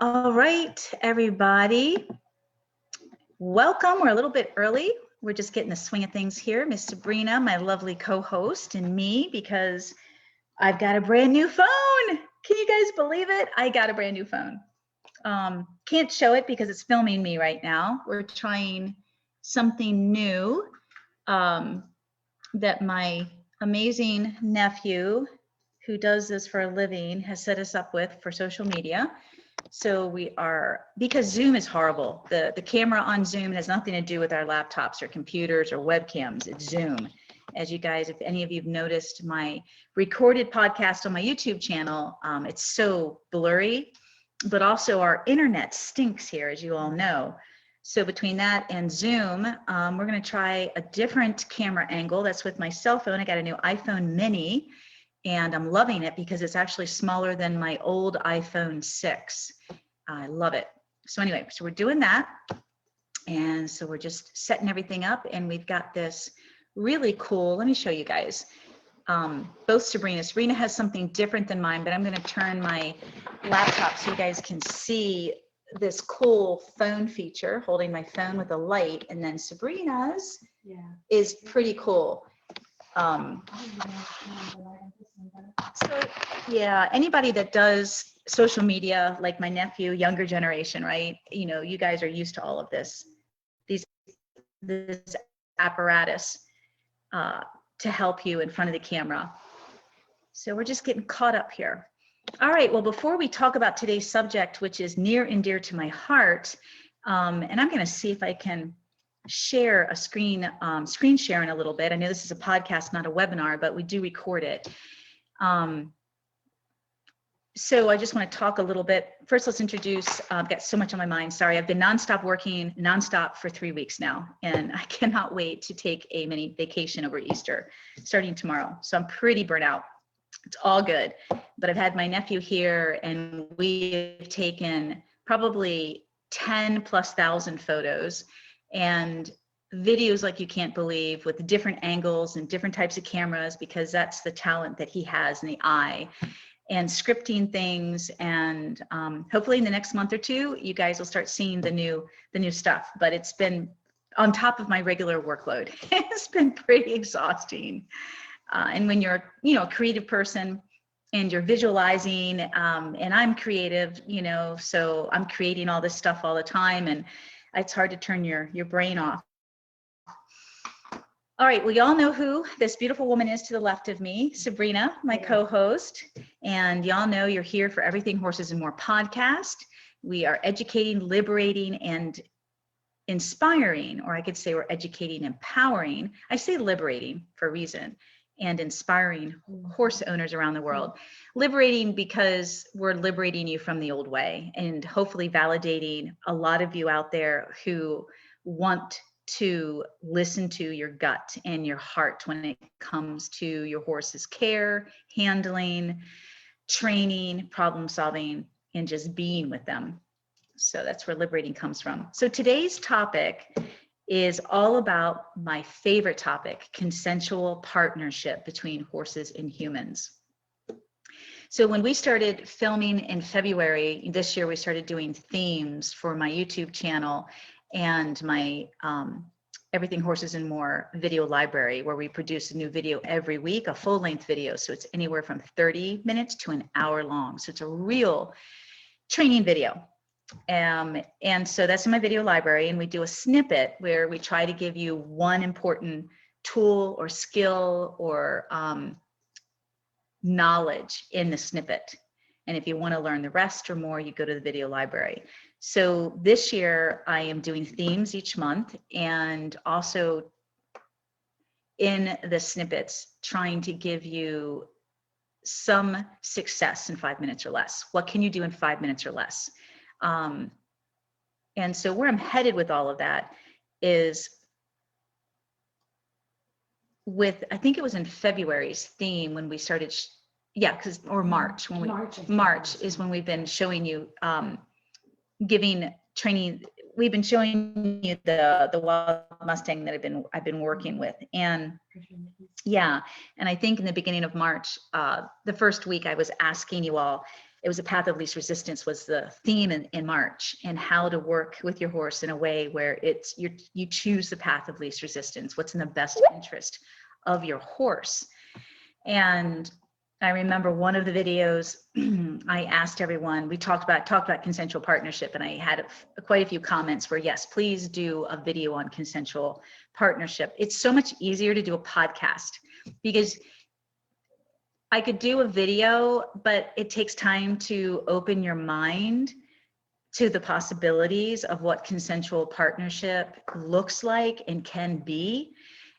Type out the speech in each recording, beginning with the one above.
All right, everybody. Welcome. We're a little bit early. We're just getting the swing of things here. Miss Sabrina, my lovely co-host, and me, because I've got a brand new phone. Can you guys believe it? I got a brand new phone. Can't show it because it's filming me right now. We're trying something new that my amazing nephew, who does this for a living, has set us up with for social media. So we are, because Zoom is horrible. The camera on Zoom has nothing to do with our laptops or computers or webcams. It's Zoom. As you guys, if any of you've noticed my recorded podcast on my YouTube channel, it's so blurry, but also our internet stinks here, as you all know. So between that and Zoom, we're going to try a different camera angle. That's with my cell phone. I got a new iPhone mini. And I'm loving it because it's actually smaller than my old iPhone 6. I love it. So anyway, so we're doing that. And so we're just setting everything up, and we've got this really cool, let me show you guys. Both Sabrina has something different than mine, but I'm gonna turn my laptop so you guys can see this cool phone feature, holding my phone with a light, and then Sabrina's is pretty cool. So yeah, anybody that does social media, like my nephew, younger generation, right? You know, you guys are used to all of this apparatus to help you in front of the camera. So we're just getting caught up here. All right, well, before we talk about today's subject, which is near and dear to my heart, and I'm gonna see if I can share a screen share in a little bit. I know this is a podcast, not a webinar, but we do record it. So I just want to talk a little bit. First, let's introduce, I've got so much on my mind. Sorry, I've been working nonstop for 3 weeks now, and I cannot wait to take a mini vacation over Easter, starting tomorrow. So I'm pretty burnt out. It's all good, but I've had my nephew here, and we've taken probably 10,000+ photos and videos like you can't believe, with different angles and different types of cameras, because that's the talent that he has in the eye, and scripting things. And hopefully in the next month or two, you guys will start seeing the new stuff. But it's been on top of my regular workload. It's been pretty exhausting. And when you're, a creative person and you're visualizing, and I'm creative, so I'm creating all this stuff all the time, and it's hard to turn your brain off. All right, well, y'all know who this beautiful woman is to the left of me, Sabrina, my co-host, and y'all know you're here for Everything Horses and More podcast. We are educating, liberating, and inspiring, or I could say we're educating, empowering. I say liberating for a reason, and inspiring horse owners around the world. Liberating because we're liberating you from the old way, and hopefully validating a lot of you out there who want to listen to your gut and your heart when it comes to your horse's care, handling, training, problem solving, and just being with them. So that's where liberating comes from. So today's topic is all about my favorite topic, consensual partnership between horses and humans. So when we started filming in February this year, we started doing themes for my YouTube channel and my Everything Horses and More video library, where we produce a new video every week, a full-length video. So it's anywhere from 30 minutes to an hour long. So it's a real training video. And so that's in my video library, and we do a snippet where we try to give you one important tool or skill or knowledge in the snippet. And if you want to learn the rest or more, you go to the video library. So this year I am doing themes each month, and also in the snippets trying to give you some success in 5 minutes or less. What can you do in 5 minutes or less? And so where I'm headed with all of that is with, I think it was in February's theme when we started, March, when March is when we've been showing you, giving training. We've been showing you the wild Mustang that I've been working with, and and I think in the beginning of March, the first week, I was asking you all it was a path of least resistance was the theme in March, and how to work with your horse in a way where you choose the path of least resistance, what's in the best interest of your horse. And I remember one of the videos, I asked everyone, we talked about consensual partnership, and I had quite a few comments where, yes, please do a video on consensual partnership. It's so much easier to do a podcast, because I could do a video, but it takes time to open your mind to the possibilities of what consensual partnership looks like and can be.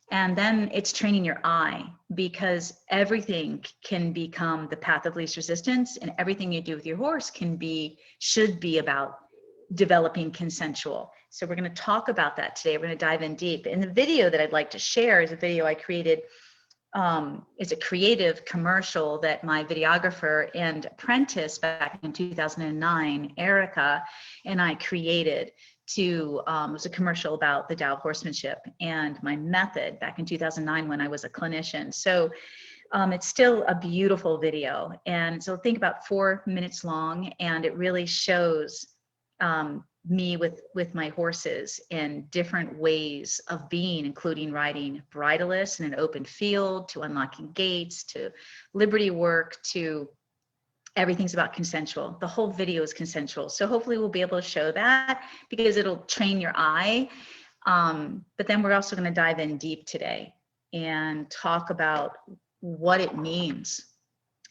And then it's training your eye, because everything can become the path of least resistance, and everything you do with your horse should be about developing consensual. So we're going to talk about that today. We're going to dive in deep. And the video that I'd like to share is a video I created. It's a creative commercial that my videographer and apprentice back in 2009, Erica, and I created. It was a commercial about the Tao of Horsemanship and my method back in 2009 when I was a clinician. So it's still a beautiful video. And so think about 4 minutes long, and it really shows me with my horses in different ways of being, including riding bridleless in an open field, to unlocking gates, to liberty work, to everything's about consensual. The whole video is consensual. So hopefully we'll be able to show that, because it'll train your eye. But then we're also going to dive in deep today and talk about what it means.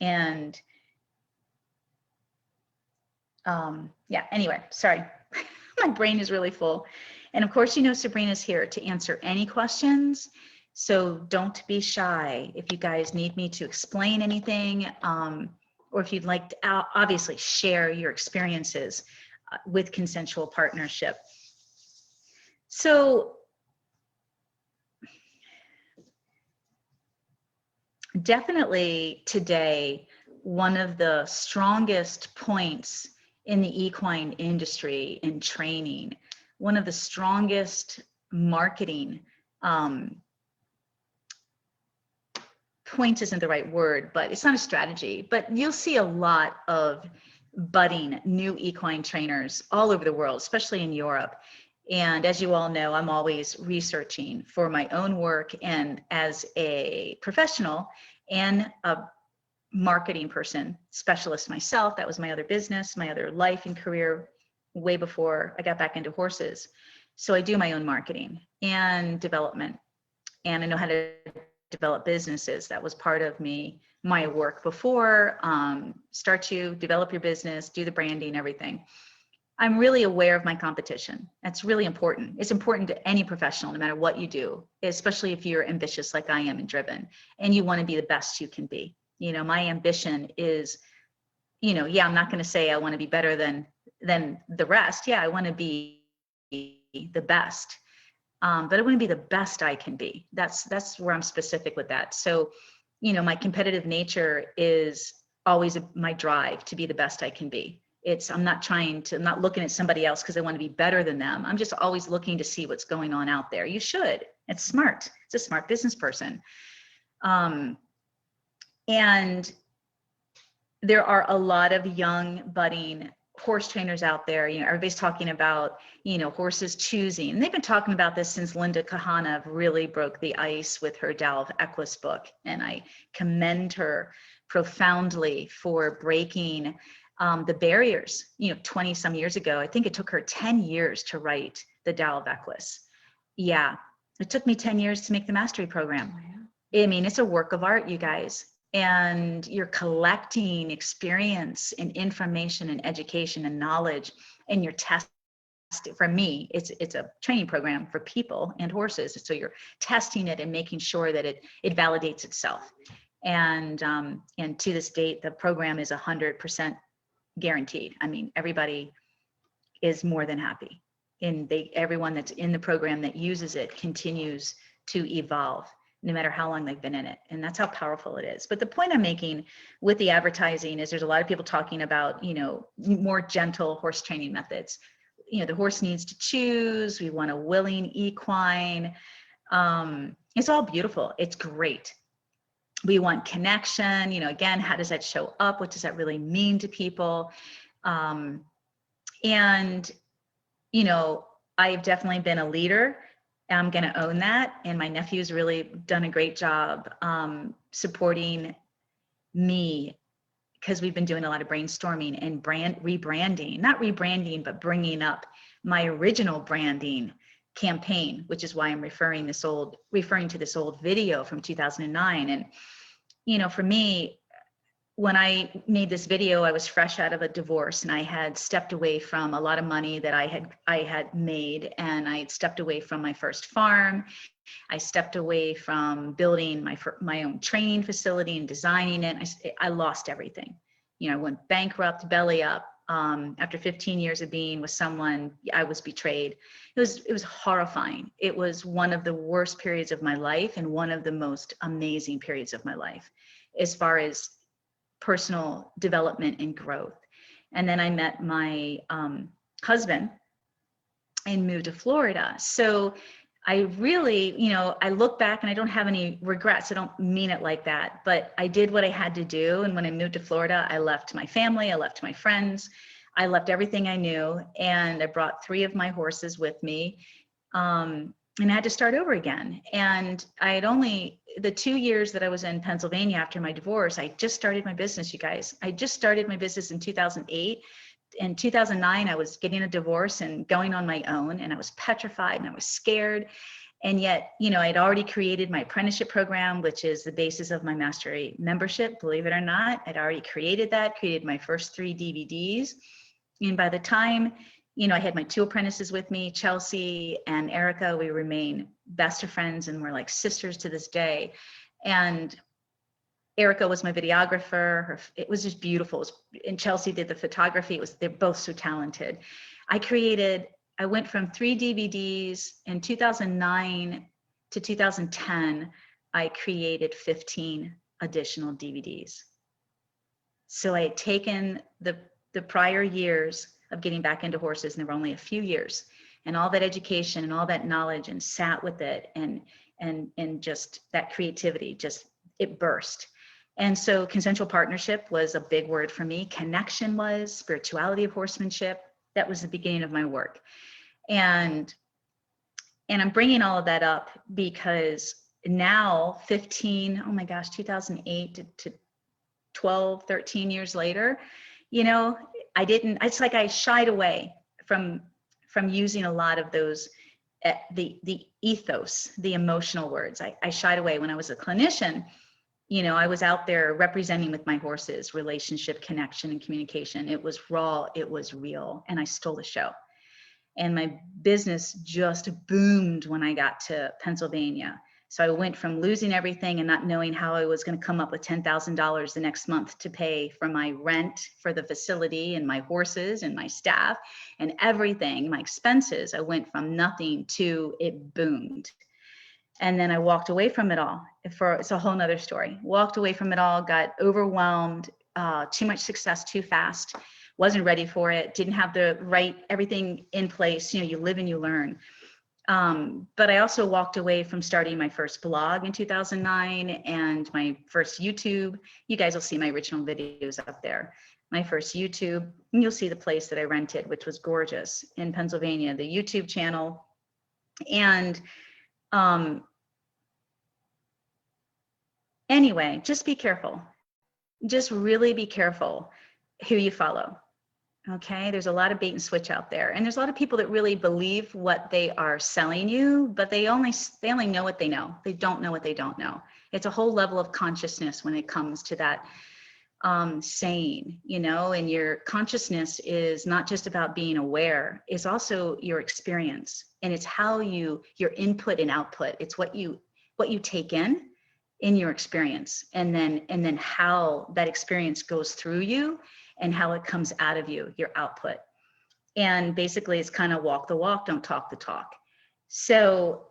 And anyway, sorry. My brain is really full. And of course, Sabrina's here to answer any questions. So don't be shy. If you guys need me to explain anything, or if you'd like to obviously share your experiences with consensual partnership. So definitely today, one of the strongest points in the equine industry and training, one of the strongest marketing points isn't the right word, but it's not a strategy, but you'll see a lot of budding new equine trainers all over the world, especially in Europe. And as you all know, I'm always researching for my own work, and as a professional and a marketing person, specialist myself. That was my other business, my other life and career way before I got back into horses. So I do my own marketing and development, and I know how to develop businesses. That was part of my work before. Start to develop your business, do the branding, everything. I'm really aware of my competition. That's really important. It's important to any professional, no matter what you do, especially if you're ambitious like I am and driven, and you want to be the best you can be. My ambition is, I'm not going to say I want to be better than the rest. Yeah, I want to be the best. But I want to be the best I can be. That's where I'm specific with that. So, my competitive nature is always my drive to be the best I can be. I'm not looking at somebody else because I want to be better than them. I'm just always looking to see what's going on out there. You should. It's smart. It's a smart business person. And there are a lot of young budding horse trainers out there. Everybody's talking about, horses choosing. And they've been talking about this since Linda Kahana really broke the ice with her Tao of Equus book. And I commend her profoundly for breaking the barriers. 20 some years ago, I think it took her 10 years to write the Tao of Equus. Yeah, it took me 10 years to make the mastery program. I mean, it's a work of art, you guys. And you're collecting experience and information and education and knowledge, and you're testing. For me, it's a training program for people and horses. So you're testing it and making sure that it validates itself. And to this date, the program is 100% guaranteed. I mean, everybody is more than happy, and everyone that's in the program that uses it continues to evolve, no matter how long they've been in it. And that's how powerful it is. But the point I'm making with the advertising is there's a lot of people talking about, more gentle horse training methods. The horse needs to choose. We want a willing equine. It's all beautiful. It's great. We want connection. Again, how does that show up? What does that really mean to people? And I've definitely been a leader. I'm going to own that. And my nephew's really done a great job supporting me, because we've been doing a lot of brainstorming and rebranding, not rebranding, but bringing up my original branding campaign, which is why I'm referring to this old video from 2009. And, for me, when I made this video, I was fresh out of a divorce, and I had stepped away from a lot of money that I had made, and I had stepped away from my first farm. I stepped away from building my own training facility and designing it. I lost everything. I went bankrupt, belly up. After 15 years of being with someone, I was betrayed. It was horrifying. It was one of the worst periods of my life and one of the most amazing periods of my life, as far as personal development and growth. And then I met my husband and moved to Florida. So I really, I look back and I don't have any regrets. I don't mean it like that, but I did what I had to do. And when I moved to Florida, I left my family, I left my friends, I left everything I knew, and I brought 3 of my horses with me. And I had to start over again. And the 2 years that I was in Pennsylvania after my divorce, I just started my business, you guys. I just started my business in 2008. In 2009, I was getting a divorce and going on my own, and I was petrified and I was scared. And yet, I'd already created my apprenticeship program, which is the basis of my mastery membership, believe it or not. I'd already created my first 3 DVDs. And by the time, I had my 2 apprentices with me, Chelsea and Erica. We remain best of friends, and we're like sisters to this day. And Erica was my videographer. It was just beautiful. And Chelsea did the photography. They're both so talented. I went from 3 DVDs in 2009 to 2010. I created 15 additional DVDs. So I had taken the prior years of getting back into horses, and there were only a few years, and all that education and all that knowledge, and sat with it, and just that creativity, it burst. And so consensual partnership was a big word for me. Connection was, spirituality of horsemanship. That was the beginning of my work. And I'm bringing all of that up because now 2008 to 12, 13 years later, it's like I shied away from using a lot of those, the ethos, the emotional words. I shied away. When I was a clinician, I was out there representing with my horses, relationship, connection, and communication. It was raw, it was real, and I stole the show. And my business just boomed when I got to Pennsylvania. So I went from losing everything and not knowing how I was going to come up with $10,000 the next month to pay for my rent for the facility and my horses and my staff and everything, my expenses. I went from nothing to it boomed. And then I walked away from it all. It's a whole nother story. Walked away from it all, got overwhelmed, too much success too fast, wasn't ready for it, didn't have everything in place. You live and you learn. But I also walked away from starting my first blog in 2009 and my first YouTube. You guys will see my original videos up there. My first YouTube, and you'll see the place that I rented, which was gorgeous in Pennsylvania, the YouTube channel. And anyway, just be careful. Just really be careful who you follow. Okay, there's a lot of bait and switch out there, and there's a lot of people that really believe what they are selling you, but they only know what they know. They don't know what they don't know. It's a whole level of consciousness when it comes to that saying, and your consciousness is not just about being aware, it's also your experience, and it's how your input and output. It's what you take in your experience, and then how that experience goes through you and how it comes out of you, your output. And basically it's kind of walk the walk, don't talk the talk. So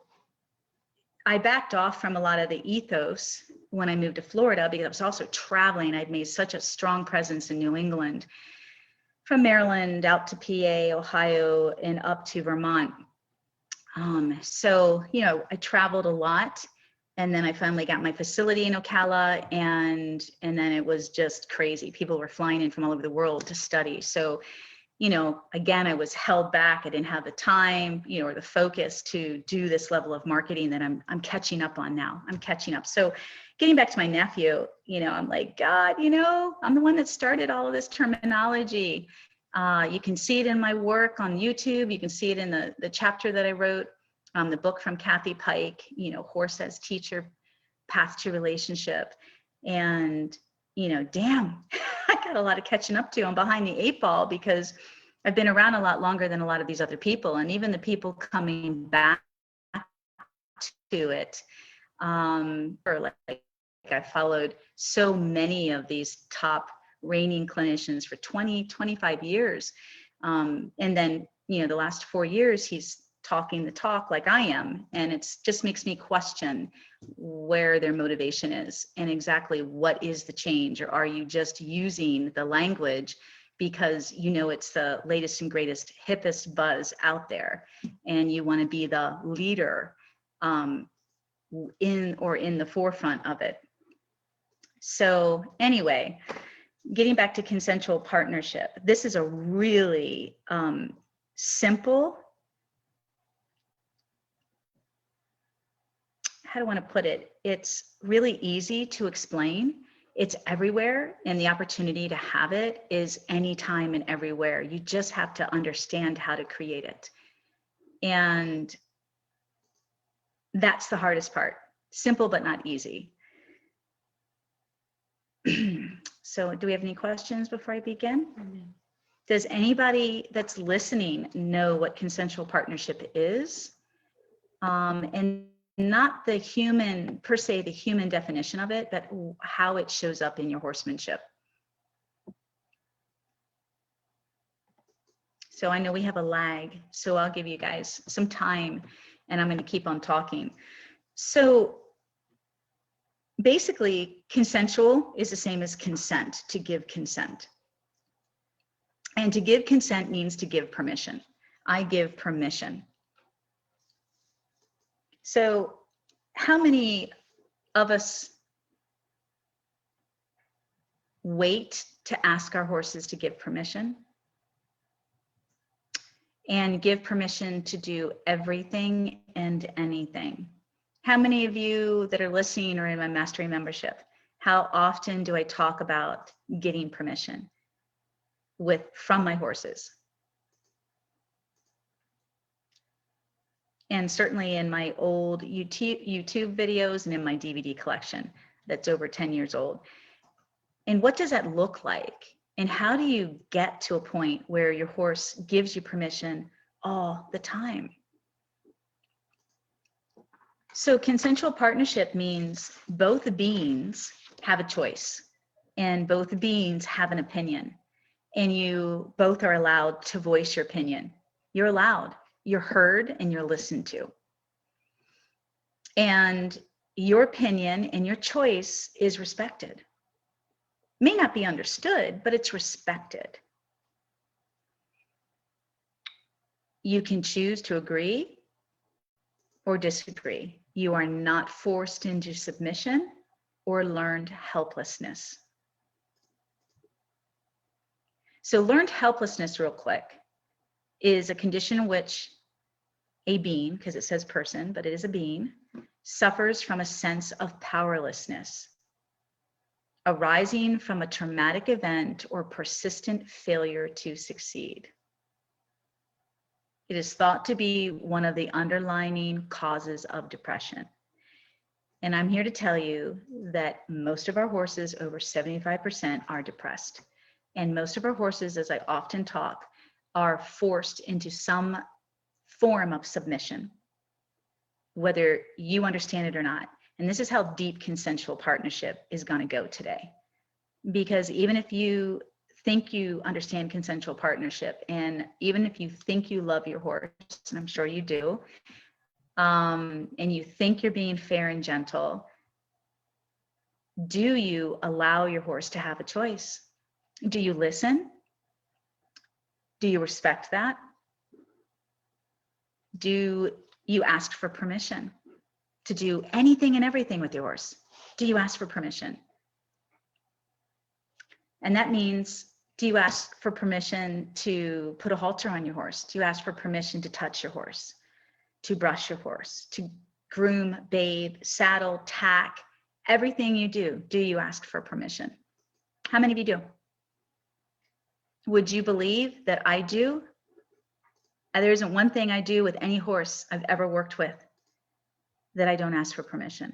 I backed off from a lot of the ethos when I moved to Florida, because I was also traveling. I'd made such a strong presence in New England, from Maryland out to PA, Ohio, and up to Vermont. So, I traveled a lot. And then I finally got my facility in Ocala, and then it was just crazy. People were flying in from all over the world to study. So, you know, again, I was held back. I didn't have the time, you know, or the focus to do this level of marketing that I'm catching up on now. I'm catching up. So getting back to my nephew, you know, I'm like, God, you know, I'm the one that started all of this terminology. You can see it in my work on YouTube. You can see it in the chapter that I wrote, the book from Kathy Pike, you know, Horse as Teacher, Path to Relationship. And, you know, damn, I got a lot of catching up to. I'm behind the 8 ball because I've been around a lot longer than a lot of these other people. And even the people coming back to it, or like I followed so many of these top reigning clinicians for 20, 25 years. And then, you know, the last 4 years, he's talking the talk like I am. And it's just makes me question where their motivation is and exactly what is the change, or are you just using the language because you know it's the latest and greatest, hippest buzz out there, and you want to be the leader in the forefront of it. So anyway, getting back to consensual partnership, this is a really simple, how do I want to put it? It's really easy to explain. It's everywhere, and the opportunity to have it is anytime and everywhere. You just have to understand how to create it. And that's the hardest part. Simple, but not easy. So do we have any questions before I begin? Mm-hmm. Does anybody that's listening know what consensual partnership is? And not the human, per se, the human definition of it, but how it shows up in your horsemanship. So I know we have a lag, so I'll give you guys some time, and I'm going to keep on talking. So basically, consensual is the same as consent, to give consent. And to give consent means to give permission. I give permission. So how many of us wait to ask our horses to give permission? And give permission to do everything and anything? How many of you that are listening are in my mastery membership? How often do I talk about getting permission from my horses? And certainly in my old YouTube videos and in my DVD collection that's over 10 years old. And what does that look like? And how do you get to a point where your horse gives you permission all the time? So consensual partnership means both beings have a choice, and both beings have an opinion, and you both are allowed to voice your opinion. You're allowed, you're heard, and you're listened to. And your opinion and your choice is respected. May not be understood, but it's respected. You can choose to agree or disagree. You are not forced into submission or learned helplessness. So learned helplessness, real quick, is a condition in which a being, because it says person, but it is a being, suffers from a sense of powerlessness, arising from a traumatic event or persistent failure to succeed. It is thought to be one of the underlying causes of depression. And I'm here to tell you that most of our horses, over 75%, are depressed. And most of our horses, as I often talk, are forced into some form of submission, whether you understand it or not. And this is how deep consensual partnership is going to go today. Because even if you think you understand consensual partnership, and even if you think you love your horse, and I'm sure you do, and you think you're being fair and gentle, do you allow your horse to have a choice? Do you listen? Do you respect that? Do you ask for permission? to do anything and everything with your horse, do you ask for permission? And that means, do you ask for permission to put a halter on your horse? Do you ask for permission to touch your horse, to brush your horse, to groom, bathe, saddle, tack, everything you do you ask for permission? How many of you do? Would you believe that I do? There isn't one thing I do with any horse I've ever worked with that I don't ask for permission.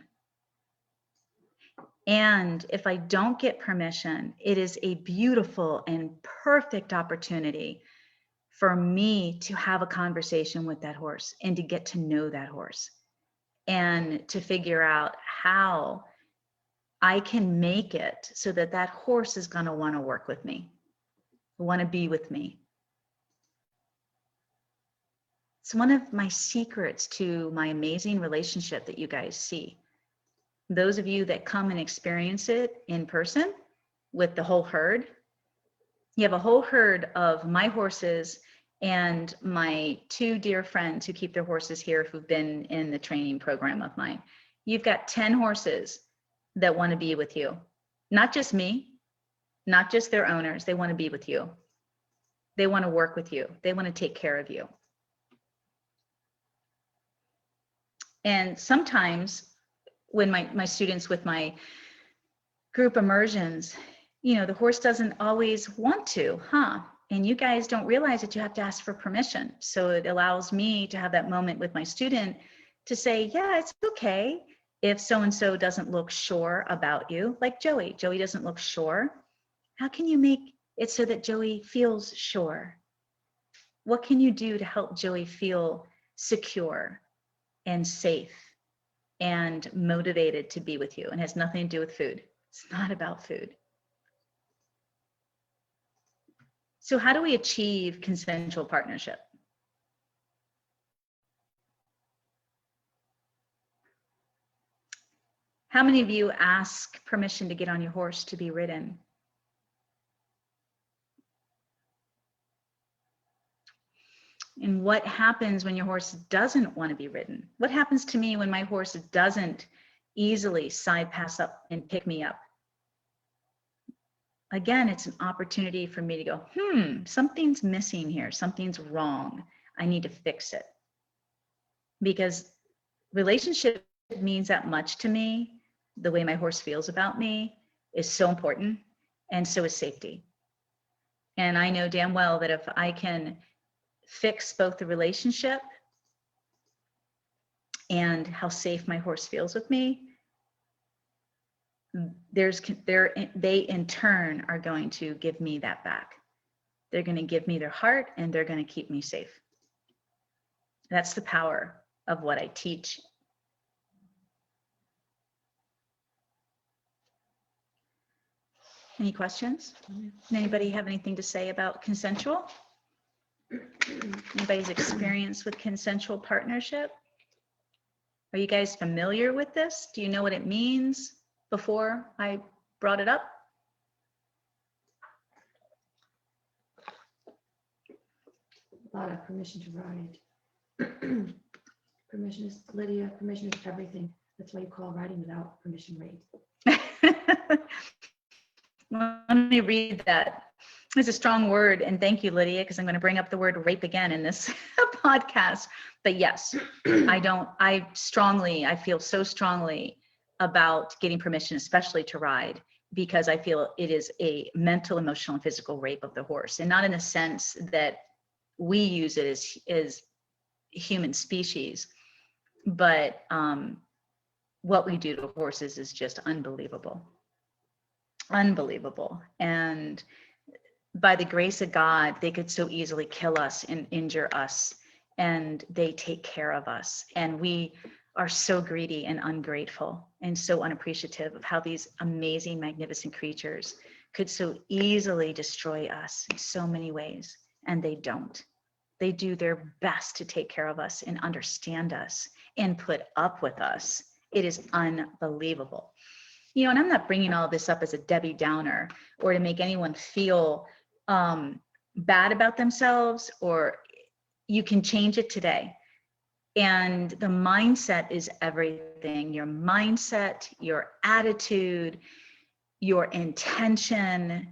And if I don't get permission, it is a beautiful and perfect opportunity for me to have a conversation with that horse and to get to know that horse and to figure out how I can make it so that that horse is going to want to work with me, want to be with me. It's one of my secrets to my amazing relationship that you guys see. Those of you that come and experience it in person with the whole herd, you have a whole herd of my horses and my two dear friends who keep their horses here who've been in the training program of mine. You've got 10 horses that want to be with you. Not just me, not just their owners. They want to be with you. They want to work with you. They want to take care of you. And sometimes when my students with my group immersions, you know, the horse doesn't always want to, and you guys don't realize that you have to ask for permission. So it allows me to have that moment with my student to say, yeah, it's okay if so-and-so doesn't look sure about you, like Joey. Joey doesn't look sure. How can you make it so that Joey feels sure? What can you do to help Joey feel secure and safe and motivated to be with you? And has nothing to do with food. It's not about food. So how do we achieve consensual partnership? How many of you ask permission to get on your horse to be ridden? And what happens when your horse doesn't want to be ridden? What happens to me when my horse doesn't easily side pass up and pick me up? Again, it's an opportunity for me to go, something's missing here. Something's wrong. I need to fix it. Because relationship means that much to me. The way my horse feels about me is so important, and so is safety. And I know damn well that if I can fix both the relationship and how safe my horse feels with me, they in turn are going to give me that back. They're going to give me their heart, and they're going to keep me safe. That's the power of what I teach. Any questions? Anybody have anything to say about consensual? Anybody's experience with consensual partnership? Are you guys familiar with this? Do you know what it means before I brought it up? Permission to ride. Permission is, Lydia, permission is everything. That's why you call riding without permission rape. Let me read that. It's a strong word, and thank you, Lydia, because I'm going to bring up the word rape again in this podcast. But yes, I feel so strongly about getting permission, especially to ride, because I feel it is a mental, emotional, and physical rape of the horse, and not in the sense that we use it as human species, but what we do to horses is just unbelievable. Unbelievable. And by the grace of God, they could so easily kill us and injure us, and they take care of us. And we are so greedy and ungrateful and so unappreciative of how these amazing, magnificent creatures could so easily destroy us in so many ways. And they don't. They do their best to take care of us and understand us and put up with us. It is unbelievable. You know, and I'm not bringing all this up as a Debbie Downer or to make anyone feel bad about themselves, or you can change it today. And the mindset is everything. Your mindset, your attitude, your intention,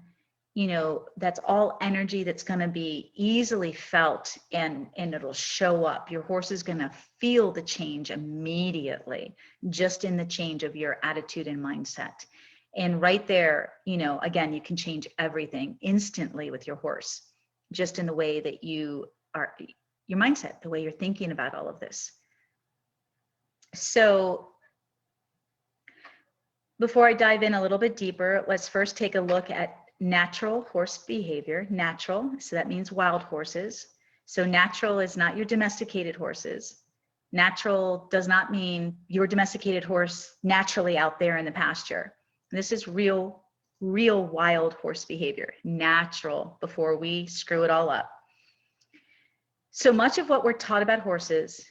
you know, that's all energy that's going to be easily felt, and it'll show up. Your horse is going to feel the change immediately, just in the change of your attitude and mindset. And right there, you know, again, you can change everything instantly with your horse, just in the way that you are, your mindset, the way you're thinking about all of this. So before I dive in a little bit deeper, let's first take a look at natural horse behavior. Natural, so that means wild horses. So natural is not your domesticated horses. Natural does not mean your domesticated horse naturally out there in the pasture. This is real wild horse behavior, natural, before we screw it all up. So much of what we're taught about horses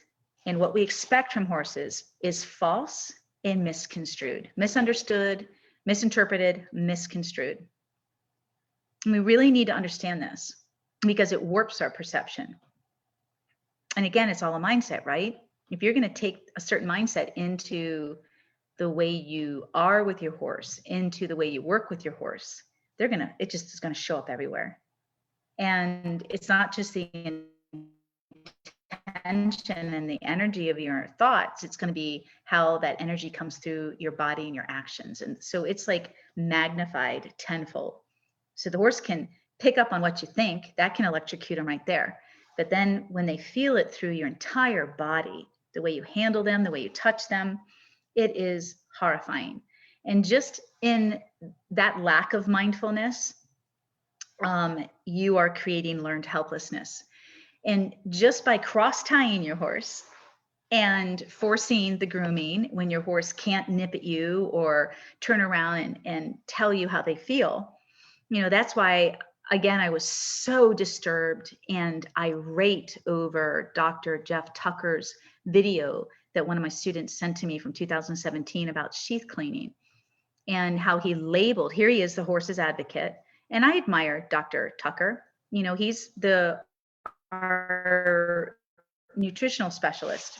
and what we expect from horses is false and misconstrued, misunderstood, misinterpreted, misconstrued. And we really need to understand this because it warps our perception. And again, it's all a mindset, right? If you're going to take a certain mindset into the way you are with your horse, into the way you work with your horse, it just is going to show up everywhere. And it's not just the intention and the energy of your thoughts, it's going to be how that energy comes through your body and your actions. And so it's like magnified tenfold. So the horse can pick up on what you think, that can electrocute them right there. But then when they feel it through your entire body, the way you handle them, the way you touch them, it is horrifying. And just in that lack of mindfulness, you are creating learned helplessness. And just by cross-tying your horse and forcing the grooming when your horse can't nip at you or turn around and tell you how they feel, you know, that's why, again, I was so disturbed and irate over Dr. Jeff Tucker's video that one of my students sent to me from 2017 about sheath cleaning, and how he labeled, here he is, the horse's advocate. And I admire Dr. Tucker. You know, he's our nutritional specialist.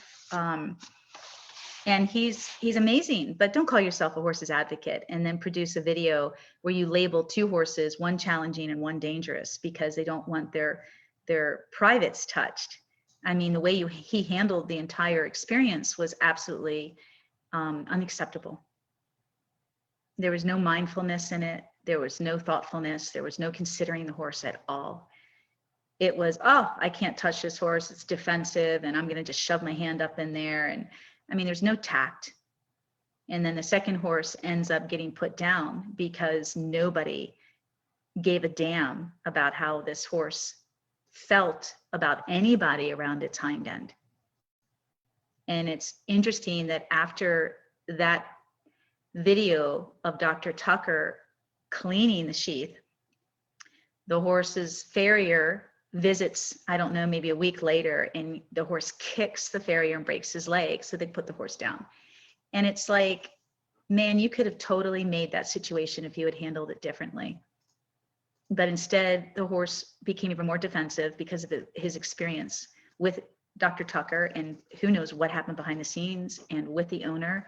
And he's amazing, but don't call yourself a horse's advocate and then produce a video where you label two horses, one challenging and one dangerous, because they don't want their privates touched. I mean, the way he handled the entire experience was absolutely unacceptable. There was no mindfulness in it. There was no thoughtfulness. There was no considering the horse at all. It was, oh, I can't touch this horse, it's defensive, and I'm going to just shove my hand up in there. And I mean, there's no tact. And then the second horse ends up getting put down because nobody gave a damn about how this horse felt about anybody around its hind end. And it's interesting that after that video of Dr. Tucker cleaning the sheath, the horse's farrier visits, I don't know, maybe a week later, and the horse kicks the farrier and breaks his leg. So they put the horse down. And it's like, man, you could have totally made that situation if you had handled it differently. But instead, the horse became even more defensive because of his experience with Dr. Tucker, and who knows what happened behind the scenes and with the owner,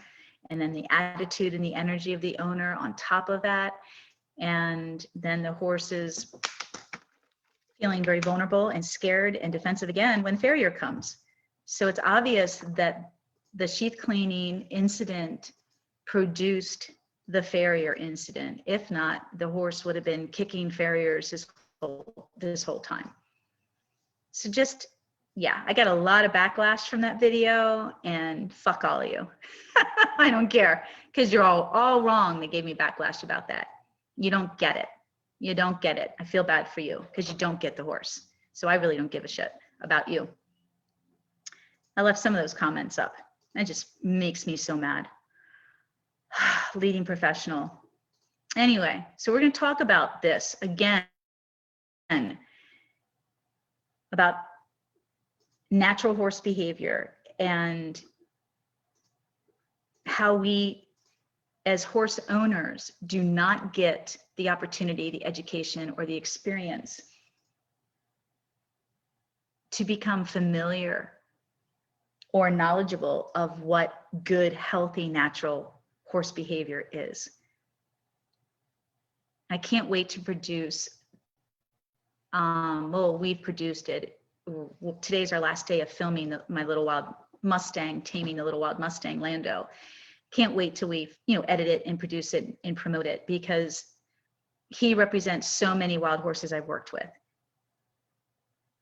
and then the attitude and the energy of the owner on top of that. And then the horse is feeling very vulnerable and scared and defensive again when farrier comes. So it's obvious that the sheath cleaning incident produced the farrier incident. If not, the horse would have been kicking farriers this whole time. So just, yeah, I got a lot of backlash from that video, and fuck all of you. I don't care, because you're all wrong. They gave me backlash about that. You don't get it. You don't get it. I feel bad for you because you don't get the horse. So I really don't give a shit about you. I left some of those comments up. That just makes me so mad. Leading professional. Anyway, so we're going to talk about this again, about natural horse behavior and how we, as horse owners, do not get the opportunity, the education, or the experience to become familiar or knowledgeable of what good, healthy, natural horse behavior is. I can't wait to produce, well, we've produced it. Today's our last day of filming my Little Wild Mustang, Taming the Little Wild Mustang, Lando. Can't wait till we, edit it and produce it and promote it, because he represents so many wild horses I've worked with.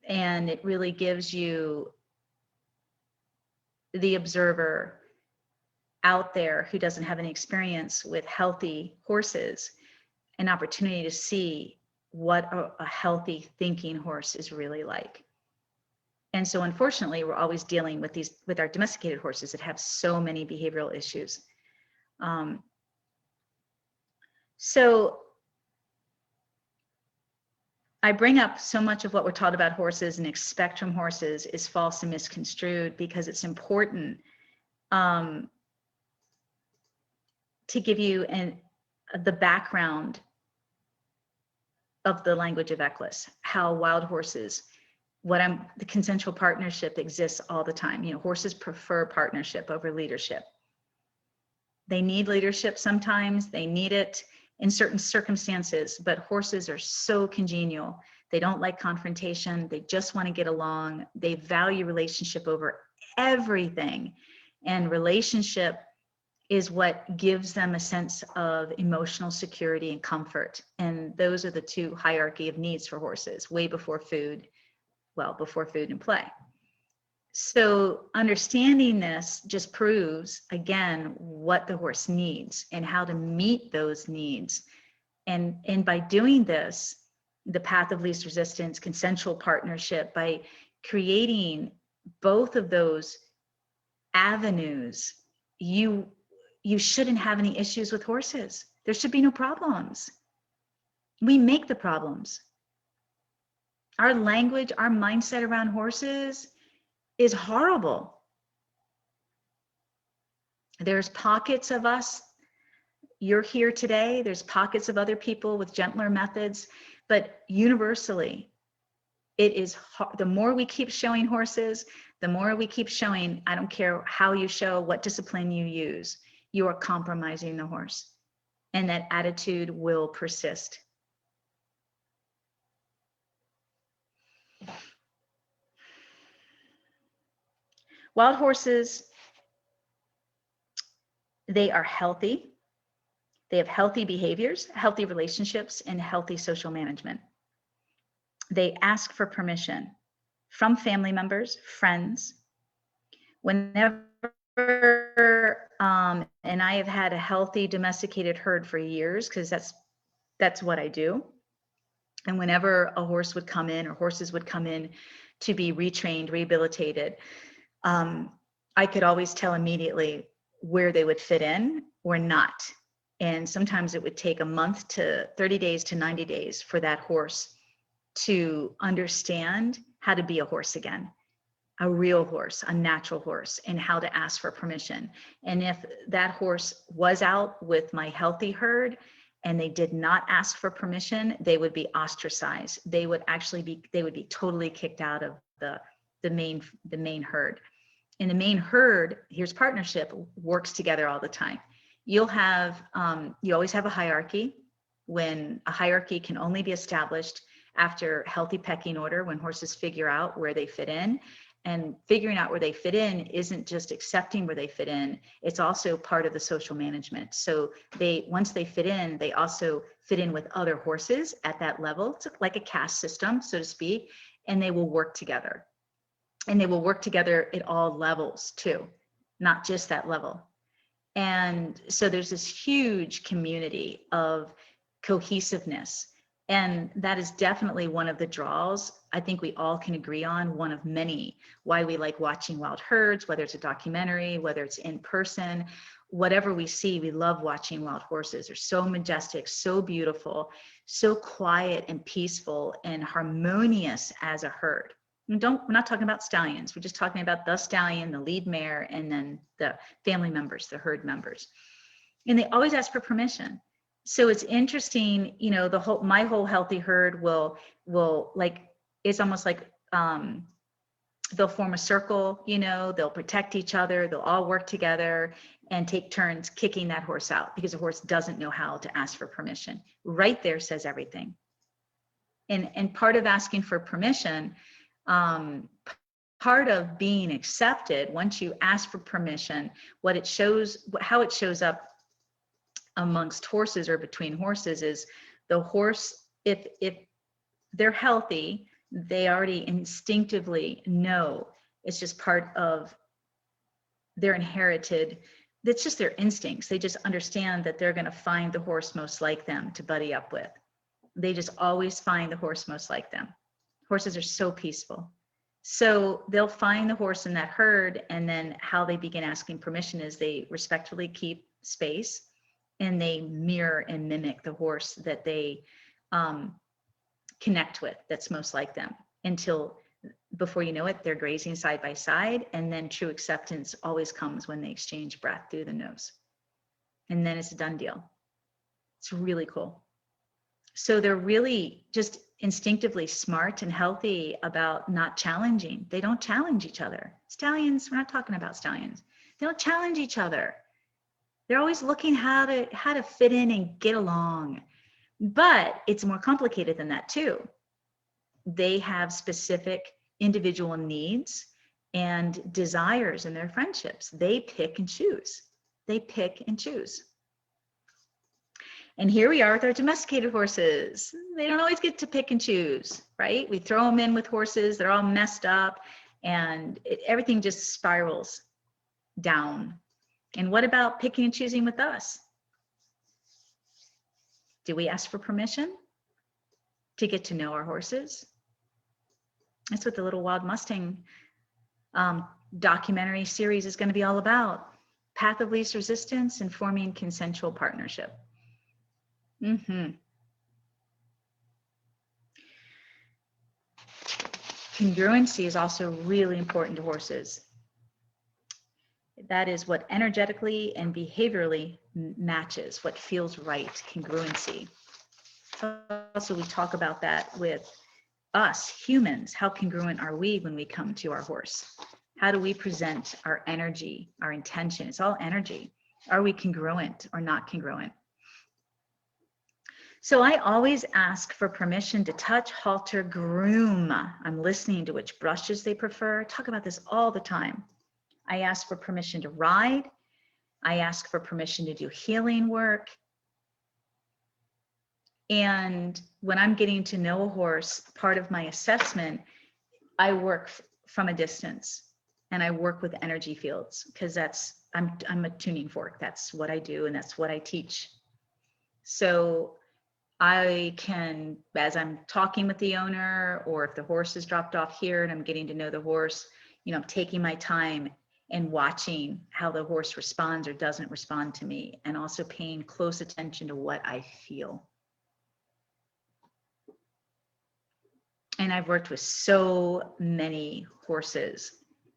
And it really gives you, the observer out there who doesn't have any experience with healthy horses, an opportunity to see what a healthy thinking horse is really like. And so unfortunately, we're always dealing with our domesticated horses that have so many behavioral issues. So I bring up so much of what we're taught about horses and expect from horses is false and misconstrued, because it's important to give you the background of the language of Equus, how wild horses, the consensual partnership exists all the time. Horses prefer partnership over leadership. They need leadership sometimes, they need it in certain circumstances, but horses are so congenial. They don't like confrontation. They just want to get along. They value relationship over everything. And relationship is what gives them a sense of emotional security and comfort. And those are the two hierarchy of needs for horses, way before food, before food and play. So understanding this just proves, again, what the horse needs and how to meet those needs. And by doing this, the path of least resistance, consensual partnership, by creating both of those avenues, you shouldn't have any issues with horses. There should be no problems. We make the problems. Our language, our mindset around horses is horrible. There's pockets of us, you're here today, there's pockets of other people with gentler methods, but universally, it is the more we keep showing horses, the more we keep showing, I don't care how you show, what discipline you use, you are compromising the horse. And that attitude will persist. Wild horses, they are healthy. They have healthy behaviors, healthy relationships, and healthy social management. They ask for permission from family members, friends. Whenever, and I have had a healthy domesticated herd for years, because that's what I do. And whenever a horse would come in, or horses would come in to be retrained, rehabilitated, I could always tell immediately where they would fit in or not. And sometimes it would take a month to 30 days to 90 days for that horse to understand how to be a horse again, a real horse, a natural horse, and how to ask for permission. And if that horse was out with my healthy herd and they did not ask for permission, they would be ostracized. They would be totally kicked out of the main herd. In the main herd, here's partnership, works together all the time. You'll have, you always have a hierarchy, when a hierarchy can only be established after healthy pecking order, when horses figure out where they fit in. And figuring out where they fit in isn't just accepting where they fit in, it's also part of the social management. So once they fit in, they also fit in with other horses at that level. It's like a caste system, so to speak, and they will work together. And they will work together at all levels too, not just that level. And so there's this huge community of cohesiveness. And that is definitely one of the draws I think we all can agree on, one of many, why we like watching wild herds, whether it's a documentary, whether it's in person, whatever we see, we love watching wild horses. They're so majestic, so beautiful, so quiet and peaceful and harmonious as a herd. We're not talking about stallions. We're just talking about the stallion, the lead mare, and then the family members, the herd members. And they always ask for permission. So it's interesting, my whole healthy herd will like, it's almost like they'll form a circle, they'll protect each other, they'll all work together and take turns kicking that horse out, because the horse doesn't know how to ask for permission. Right there says everything. And part of asking for permission, part of being accepted, once you ask for permission, how it shows up amongst horses or between horses is the horse, if they're healthy, they already instinctively know. It's just part of their inherited, that's just their instincts. They just understand that they're going to find the horse most like them to buddy up with. They just always find the horse most like them. Horses are so peaceful. So they'll find the horse in that herd, and then how they begin asking permission is they respectfully keep space and they mirror and mimic the horse that they connect with, that's most like them, until before you know it, they're grazing side by side. And then true acceptance always comes when they exchange breath through the nose. And then it's a done deal. It's really cool. So they're really just instinctively smart and healthy about not challenging. They don't challenge each other. Stallions, we're not talking about stallions. They don't challenge each other. They're always looking how to fit in and get along. But it's more complicated than that too. They have specific individual needs and desires in their friendships. They pick and choose. They pick and choose. And here we are with our domesticated horses. They don't always get to pick and choose, right? We throw them in with horses, they're all messed up, and everything just spirals down. And what about picking and choosing with us? Do we ask for permission to get to know our horses? That's what the Little Wild Mustang documentary series is going to be all about. Path of least resistance and forming consensual partnership. Congruency is also really important to horses. That is what energetically and behaviorally matches, what feels right, congruency. Also, we talk about that with us humans. How congruent are we when we come to our horse? How do we present our energy, our intention? It's all energy. Are we congruent or not congruent? So I always ask for permission to touch, halter, groom. I'm listening to which brushes they prefer. Talk about this all the time. I ask for permission to ride. I ask for permission to do healing work. And when I'm getting to know a horse, part of my assessment, I work from a distance and I work with energy fields, because I'm a tuning fork. That's what I do and that's what I teach. So I can, as I'm talking with the owner, or if the horse is dropped off here and I'm getting to know the horse, I'm taking my time and watching how the horse responds or doesn't respond to me, and also paying close attention to what I feel. And I've worked with so many horses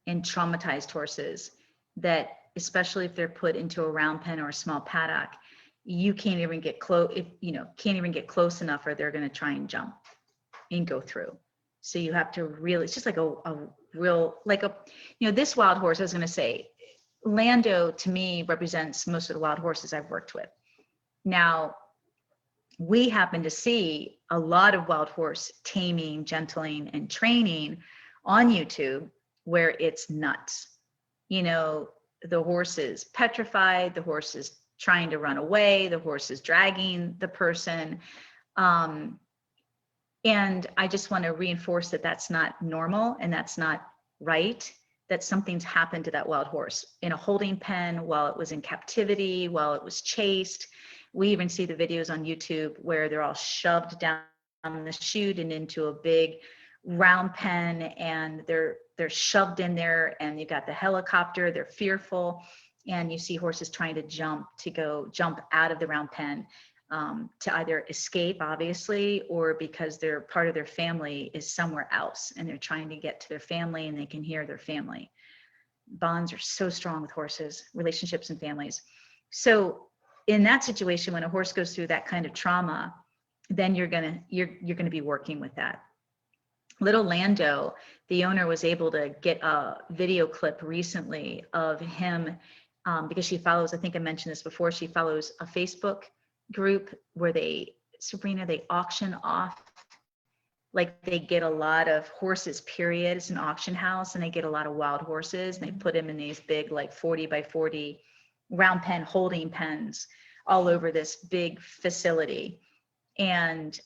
and traumatized horses that, especially if they're put into a round pen or a small paddock, you can't even get close, can't even get close enough, or they're going to try and jump and go through. So you have to really, it's just like this wild horse, I was going to say, Lando to me represents most of the wild horses I've worked with. Now, we happen to see a lot of wild horse taming, gentling, and training on YouTube where it's nuts. The horse is petrified, the horse is trying to run away, the horse is dragging the person. And I just want to reinforce that that's not normal and that's not right, that something's happened to that wild horse in a holding pen, while it was in captivity, while it was chased. We even see the videos on YouTube where they're all shoved down the chute and into a big round pen, and they're shoved in there, and you got the helicopter, they're fearful, and you see horses trying to jump out of the round pen to either escape, obviously, or because they're part of their family is somewhere else and they're trying to get to their family and they can hear their family. Bonds are so strong with horses, relationships and families. So in that situation, when a horse goes through that kind of trauma, then you're gonna be working with that. little Lando, the owner was able to get a video clip recently of him, because she follows, I think I mentioned this before, she follows a Facebook group where Sabrina, they auction off, like they get a lot of horses, period. It's an auction house and they get a lot of wild horses and they put them in these big, like 40 by 40 round pen holding pens all over this big facility. And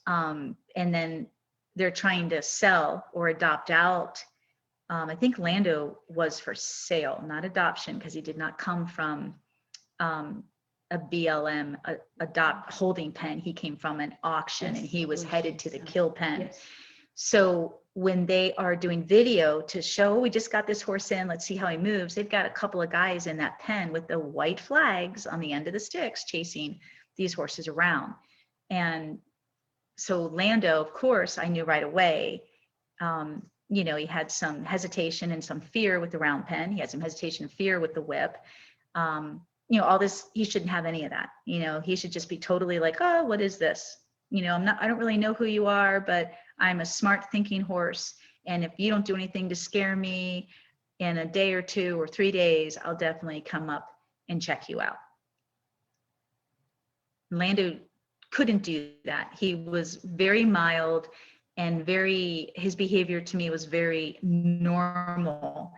then they're trying to sell or adopt out. I think Lando was for sale, not adoption, because he did not come from a BLM, adopt holding pen. He came from an auction, Yes, and he was headed to the yes. kill pen. Yes. So when they are doing video to show, we just got this horse in, let's see how he moves. They've got a couple of guys in that pen with the white flags on the end of the sticks chasing these horses around. And so Lando, of course, I knew right away, you know, he had some hesitation and some fear with the round pen. He had some hesitation and fear with the whip. You know, all this, he shouldn't have any of that. You know, he should just be totally like, oh, what is this? You know, I don't really know who you are, but I'm a smart thinking horse. And if you don't do anything to scare me in a day or 2 or 3 days, I'll definitely come up and check you out. Lando couldn't do that. He was very mild and his behavior to me was very normal,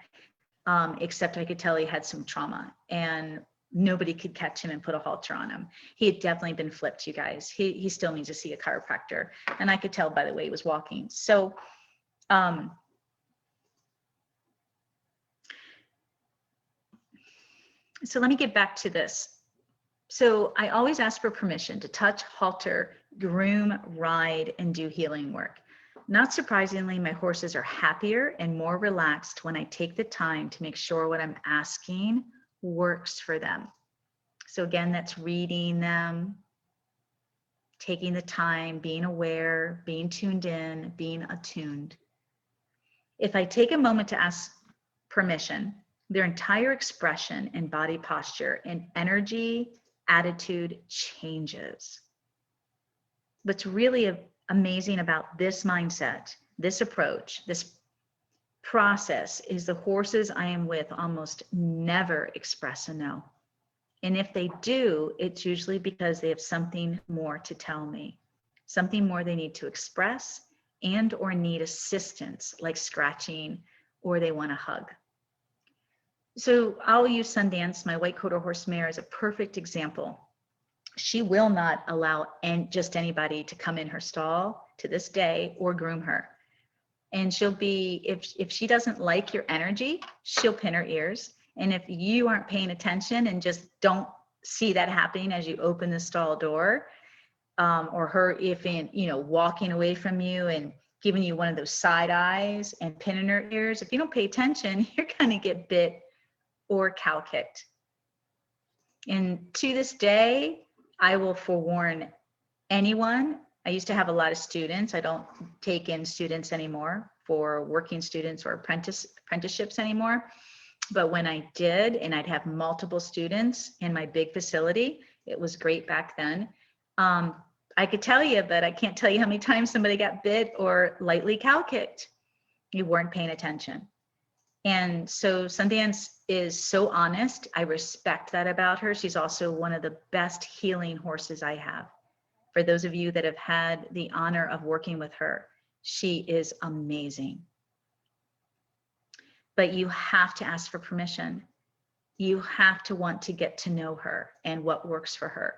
except I could tell he had some trauma and nobody could catch him and put a halter on him. He had definitely been flipped, you guys. He still needs to see a chiropractor. And I could tell by the way he was walking. So, so let me get back to this. So I always ask for permission to touch, halter, groom, ride, and do healing work. Not surprisingly, my horses are happier and more relaxed when I take the time to make sure what I'm asking works for them. So again, that's reading them, taking the time, being aware, being tuned in, being attuned. If I take a moment to ask permission, their entire expression and body posture and energy, attitude changes. What's really amazing about this mindset, this approach, this process is the horses I am with almost never express a no. And if they do, it's usually because they have something more to tell me, something more they need to express and or need assistance like scratching or they want a hug. So I'll use Sundance, my white quarter horse mare, as a perfect example. She will not allow just anybody to come in her stall to this day or groom her. And she'll be, if she doesn't like your energy, she'll pin her ears. And if you aren't paying attention and just don't see that happening as you open the stall door, or her walking away from you and giving you one of those side eyes and pinning her ears, if you don't pay attention, you're going to get bit or cow kicked. And to this day, I will forewarn anyone. I used to have a lot of students. I don't take in students anymore for working students or apprenticeships anymore. But when I did, and I'd have multiple students in my big facility, it was great back then. I could tell you, but I can't tell you how many times somebody got bit or lightly cow kicked. You weren't paying attention. And so Sundance is so honest. I respect that about her. She's also one of the best healing horses I have. For those of you that have had the honor of working with her, she is amazing. But you have to ask for permission. You have to want to get to know her and what works for her.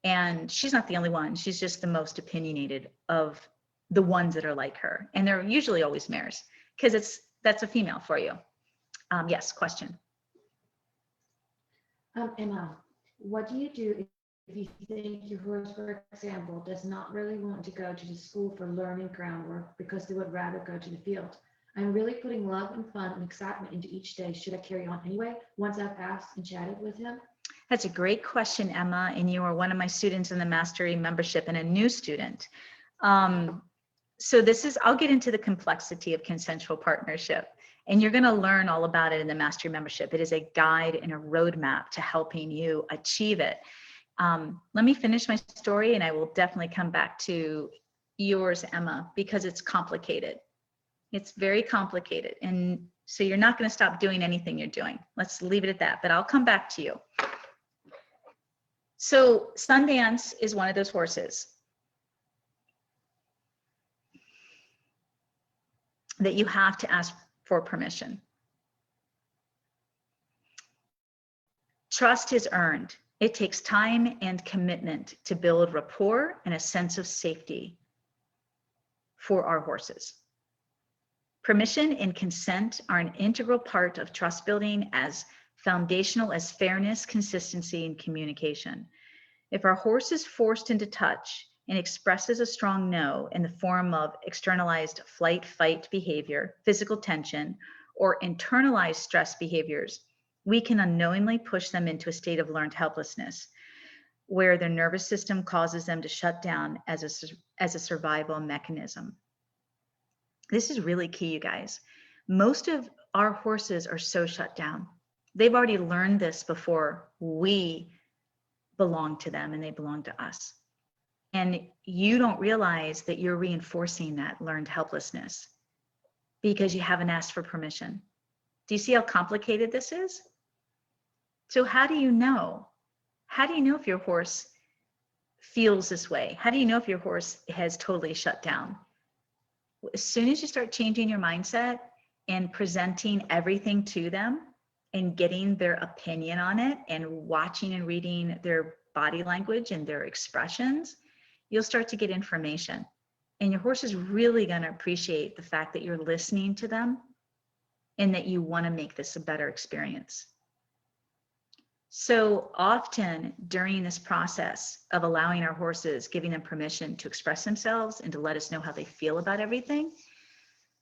And she's not the only one. She's just the most opinionated of the ones that are like her. And they're usually always mares because that's a female for you. Yes, question. Emma, what do you do if you think your horse, for example, does not really want to go to the school for learning groundwork because they would rather go to the field? I'm really putting love and fun and excitement into each day. Should I carry on anyway once I've asked and chatted with him? That's a great question, Emma. And you are one of my students in the Mastery membership and a new student. So I'll get into the complexity of consensual partnership. And you're going to learn all about it in the Mastery membership. It is a guide and a roadmap to helping you achieve it. Let me finish my story and I will definitely come back to yours, Emma, because it's complicated. It's very complicated. And so you're not going to stop doing anything you're doing. Let's leave it at that, but I'll come back to you. So Sundance is one of those horses that you have to ask for permission. Trust is earned. It takes time and commitment to build rapport and a sense of safety for our horses. Permission and consent are an integral part of trust building, as foundational as fairness, consistency, and communication. If our horse is forced into touch and expresses a strong no in the form of externalized flight, fight behavior, physical tension, or internalized stress behaviors, we can unknowingly push them into a state of learned helplessness, where their nervous system causes them to shut down as a survival mechanism. This is really key, you guys. Most of our horses are so shut down. They've already learned this before we belong to them and they belong to us. And you don't realize that you're reinforcing that learned helplessness because you haven't asked for permission. Do you see how complicated this is? So how do you know? How do you know if your horse feels this way? How do you know if your horse has totally shut down? As soon as you start changing your mindset and presenting everything to them and getting their opinion on it and watching and reading their body language and their expressions, you'll start to get information. And your horse is really going to appreciate the fact that you're listening to them and that you want to make this a better experience. So often during this process of allowing our horses, giving them permission to express themselves and to let us know how they feel about everything,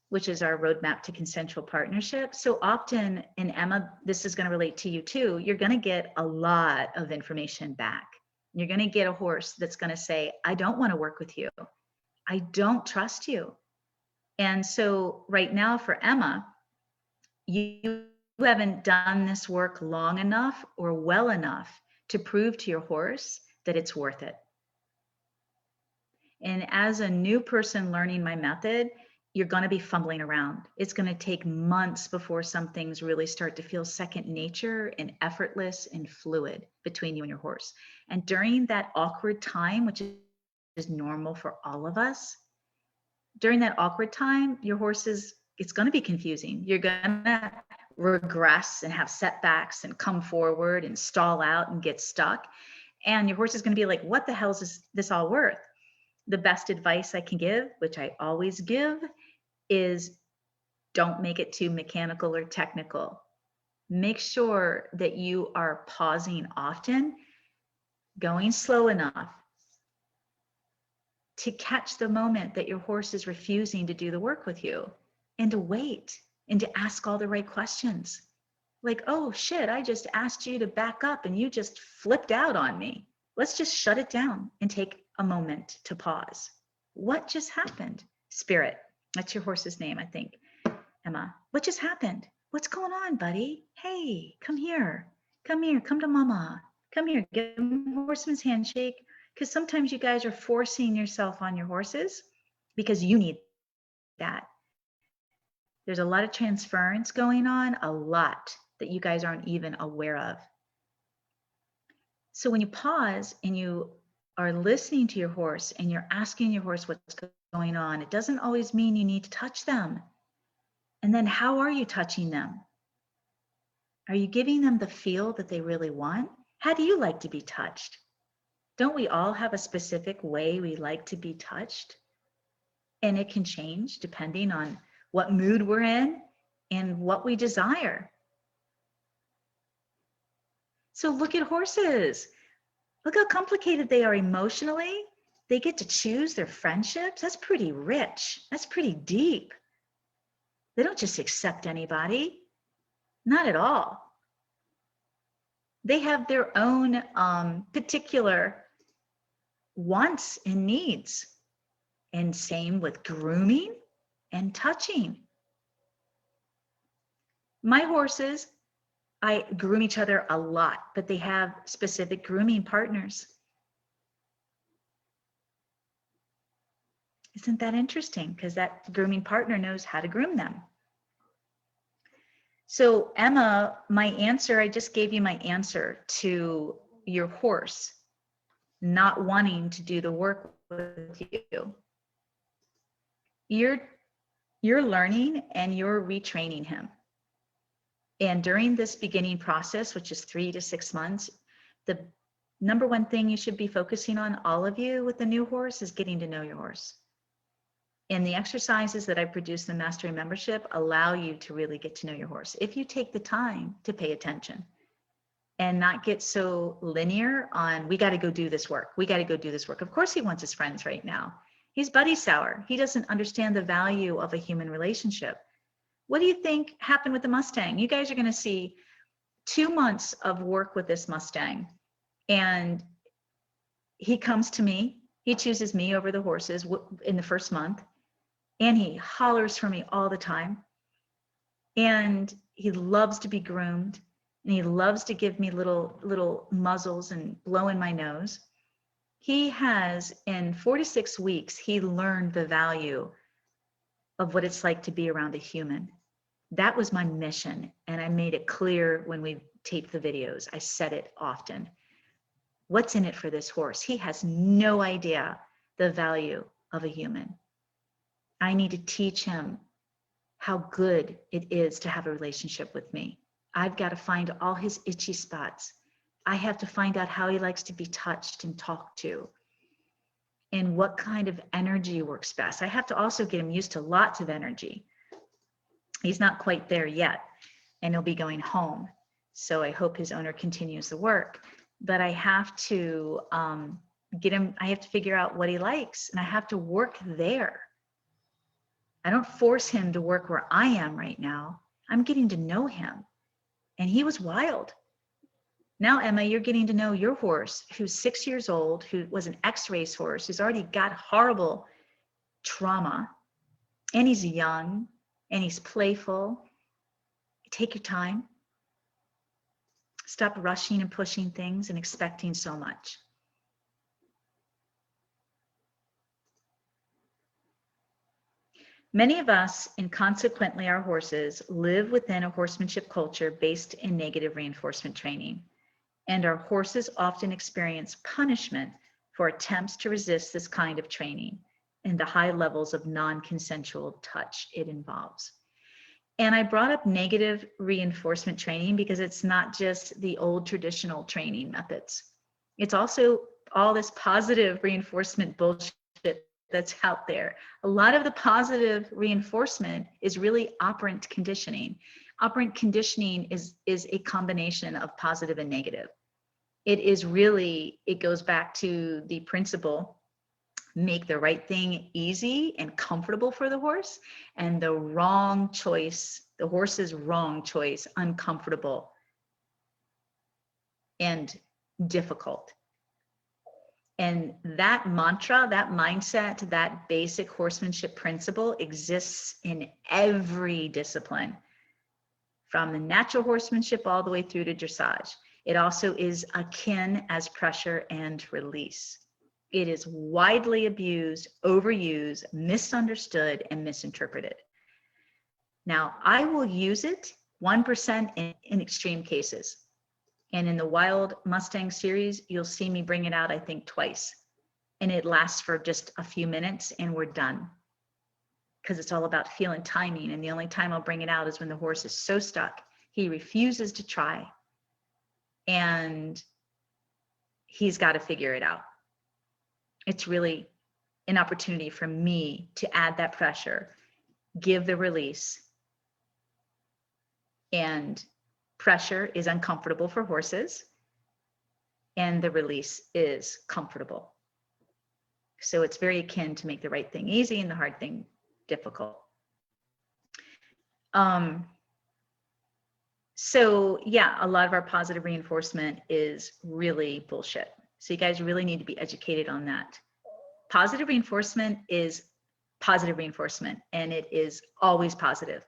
which is our roadmap to consensual partnership. So often, and Emma, this is going to relate to you too, you're going to get a lot of information back. You're going to get a horse that's going to say, I don't want to work with you. I don't trust you. And so right now for Emma, you haven't done this work long enough or well enough to prove to your horse that it's worth it. And as a new person learning my method, you're going to be fumbling around. It's going to take months before some things really start to feel second nature and effortless and fluid between you and your horse. And during that awkward time, which is normal for all of us, during that awkward time, your horse it's going to be confusing. You're going to regress and have setbacks and come forward and stall out and get stuck. And your horse is going to be like, what the hell is this all worth? The best advice I can give, which I always give, is don't make it too mechanical or technical. Make sure that you are pausing often, going slow enough to catch the moment that your horse is refusing to do the work with you, and to wait and to ask all the right questions. Like, oh shit, I just asked you to back up and you just flipped out on me. Let's just shut it down and take a moment to pause. What just happened? Spirit, that's your horse's name, I think. Emma, what just happened? What's going on, buddy? Hey, come here, come to mama. Come here, give him a horseman's handshake. Because sometimes you guys are forcing yourself on your horses because you need that. There's a lot of transference going on, a lot that you guys aren't even aware of. So when you pause and you are listening to your horse and you're asking your horse what's going on, it doesn't always mean you need to touch them. And then how are you touching them? Are you giving them the feel that they really want? How do you like to be touched? Don't we all have a specific way we like to be touched? And it can change depending on what mood we're in and what we desire. So look at horses. Look how complicated they are emotionally. They get to choose their friendships. That's pretty rich. That's pretty deep. They don't just accept anybody. Not at all. They have their own particular wants and needs. And same with grooming and touching. My horses, I groom each other a lot, but they have specific grooming partners. Isn't that interesting? Because that grooming partner knows how to groom them. So Emma, my answer, I just gave you my answer to your horse not wanting to do the work with you. You're learning and you're retraining him. And during this beginning process, which is 3 to 6 months, the number one thing you should be focusing on, all of you with the new horse, is getting to know your horse. And the exercises that I produce in the Mastery membership allow you to really get to know your horse. If you take the time to pay attention and not get so linear on, we got to go do this work. We got to go do this work. Of course he wants his friends right now. He's buddy sour. He doesn't understand the value of a human relationship. What do you think happened with the Mustang? You guys are going to see 2 months of work with this Mustang. And he comes to me. He chooses me over the horses in the first month. And he hollers for me all the time. And he loves to be groomed. And he loves to give me little muzzles and blow in my nose. He has, in 4 to 6 weeks, he learned the value of what it's like to be around a human. That was my mission. And I made it clear when we taped the videos. I said it often. What's in it for this horse? He has no idea the value of a human. I need to teach him how good it is to have a relationship with me. I've got to find all his itchy spots. I have to find out how he likes to be touched and talked to, and what kind of energy works best. I have to also get him used to lots of energy. He's not quite there yet, and he'll be going home. So I hope his owner continues the work. But I have to get him, I have to figure out what he likes, and I have to work there. I don't force him to work where I am right now. I'm getting to know him. And he was wild. Now, Emma, you're getting to know your horse, who's 6 years old, who was an ex-race horse, who's already got horrible trauma, and he's young, and he's playful. Take your time. Stop rushing and pushing things and expecting so much. Many of us, and consequently our horses, live within a horsemanship culture based in negative reinforcement training. And our horses often experience punishment for attempts to resist this kind of training and the high levels of non-consensual touch it involves. And I brought up negative reinforcement training because it's not just the old traditional training methods. It's also all this positive reinforcement bullshit that's out there. A lot of the positive reinforcement is really operant conditioning. Operant conditioning is a combination of positive and negative. It is really, it goes back to the principle, make the right thing easy and comfortable for the horse, and the wrong choice, the horse's wrong choice, uncomfortable and difficult. And that mantra, that mindset, that basic horsemanship principle exists in every discipline, from the natural horsemanship all the way through to dressage. It also is akin as pressure and release. It is widely abused, overused, misunderstood, and misinterpreted. Now, I will use it 1% in extreme cases. And in the Wild Mustang series, you'll see me bring it out, I think, twice. And it lasts for just a few minutes and we're done. Because it's all about feel and timing. And the only time I'll bring it out is when the horse is so stuck, he refuses to try. And he's got to figure it out. It's really an opportunity for me to add that pressure, give the release. And pressure is uncomfortable for horses, and the release is comfortable. So it's very akin to make the right thing easy and the hard thing difficult. So yeah, a lot of our positive reinforcement is really bullshit. So you guys really need to be educated on that. Positive reinforcement is positive reinforcement, and it is always positive.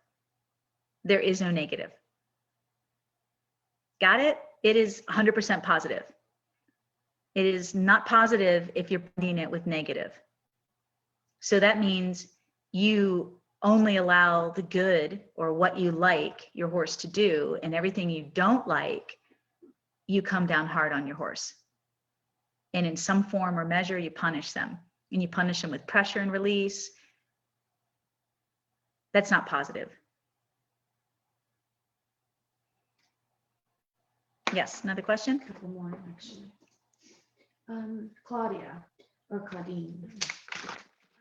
There is no negative. Got it? It is 100% positive. It is not positive if you're putting it with negative. So that means you only allow the good or what you like your horse to do, and everything you don't like, you come down hard on your horse. And in some form or measure, you punish them. And you punish them with pressure and release. That's not positive. Yes, another question? A couple more, actually. Claudia, or Claudine.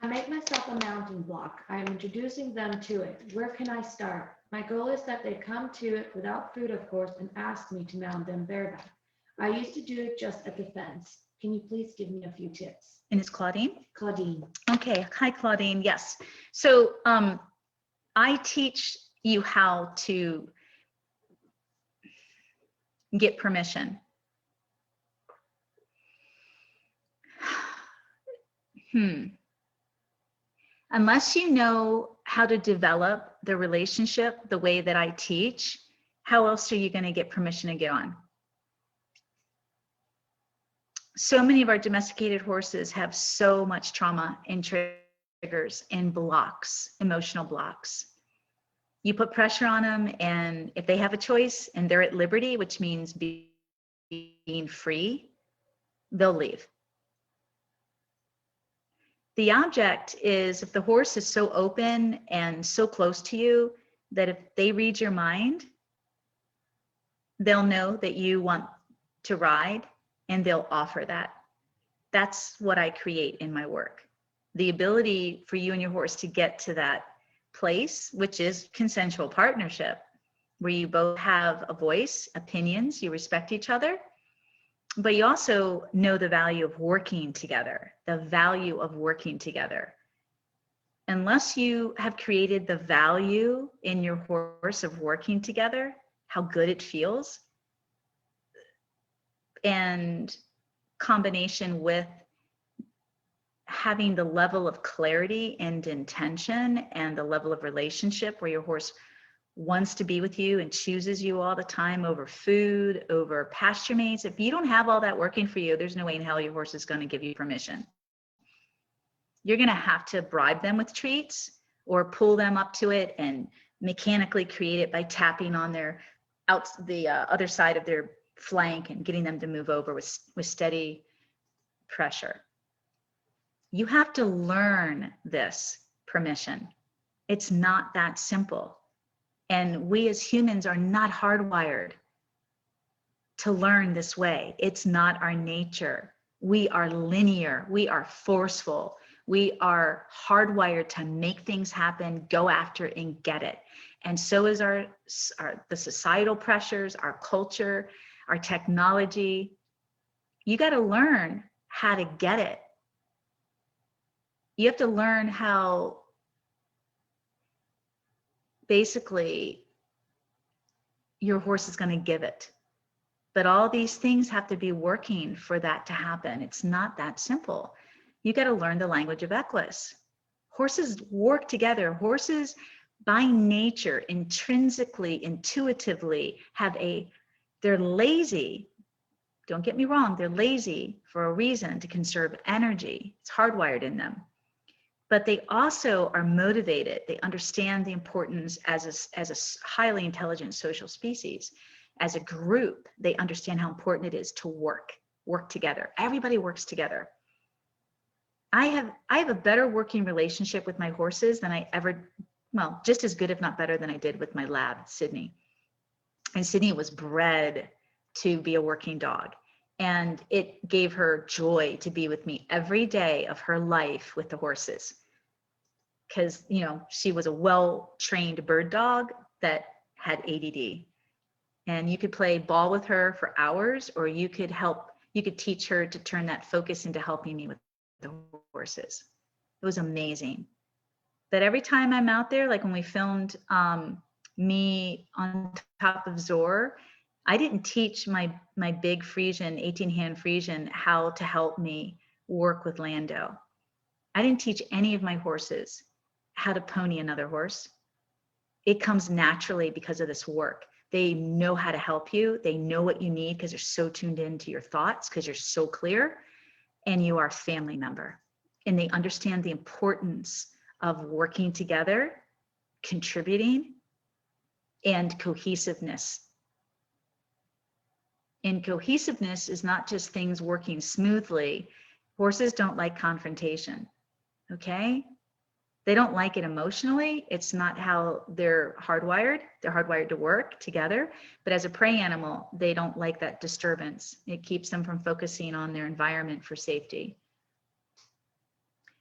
I make myself a mounting block. I am introducing them to it. Where can I start? My goal is that they come to it without food, of course, and ask me to mount them bareback. I used to do it just at the fence. Can you please give me a few tips? And it's Claudine? Claudine. Okay, hi Claudine, yes. So I teach you how to get permission. Unless you know how to develop the relationship the way that I teach, how else are you going to get permission to get on? So many of our domesticated horses have so much trauma and triggers and blocks, emotional blocks. You put pressure on them, and if they have a choice and they're at liberty, which means being free, they'll leave. The object is if the horse is so open and so close to you that if they read your mind, they'll know that you want to ride and they'll offer that. That's what I create in my work. The ability for you and your horse to get to that place, which is consensual partnership, where you both have a voice, opinions, you respect each other, but you also know the value of working together, the value of working together. Unless you have created the value in your horse of working together, how good it feels, and combination with having the level of clarity and intention and the level of relationship where your horse wants to be with you and chooses you all the time over food, over pasture mates. If you don't have all that working for you, there's no way in hell your horse is going to give you permission. You're going to have to bribe them with treats or pull them up to it and mechanically create it by tapping on their other side of their flank and getting them to move over with steady pressure. You have to learn this permission. It's not that simple. And we as humans are not hardwired to learn this way. It's not our nature. We are linear. We are forceful. We are hardwired to make things happen, go after it, and get it. And so is the societal pressures, our culture, our technology. You got to learn how to get it. You have to learn how basically your horse is going to give it. But all these things have to be working for that to happen. It's not that simple. You got to learn the language of Equus. Horses work together. Horses by nature, intrinsically, intuitively they're lazy. Don't get me wrong, they're lazy for a reason, to conserve energy. It's hardwired in them. But they also are motivated. They understand the importance as a highly intelligent social species. As a group, they understand how important it is to work together. Everybody works together. I have a better working relationship with my horses than I ever, well, just as good, if not better, than I did with my lab, Sydney. And Sydney was bred to be a working dog. And it gave her joy to be with me every day of her life with the horses. Because, she was a well-trained bird dog that had ADD. And you could play ball with her for hours, or you could teach her to turn that focus into helping me with the horses. It was amazing. But every time I'm out there, like when we filmed me on top of Zor, I didn't teach my big Friesian, 18-hand Friesian, how to help me work with Lando. I didn't teach any of my horses how to pony another horse. It comes naturally because of this work. They know how to help you. They know what you need because they're so tuned into your thoughts, because you're so clear, and you are a family member. and they understand the importance of working together, contributing, and cohesiveness. And cohesiveness is not just things working smoothly. Horses don't like confrontation, okay? They don't like it emotionally. It's not how they're hardwired. They're hardwired to work together. But as a prey animal, they don't like that disturbance. It keeps them from focusing on their environment for safety.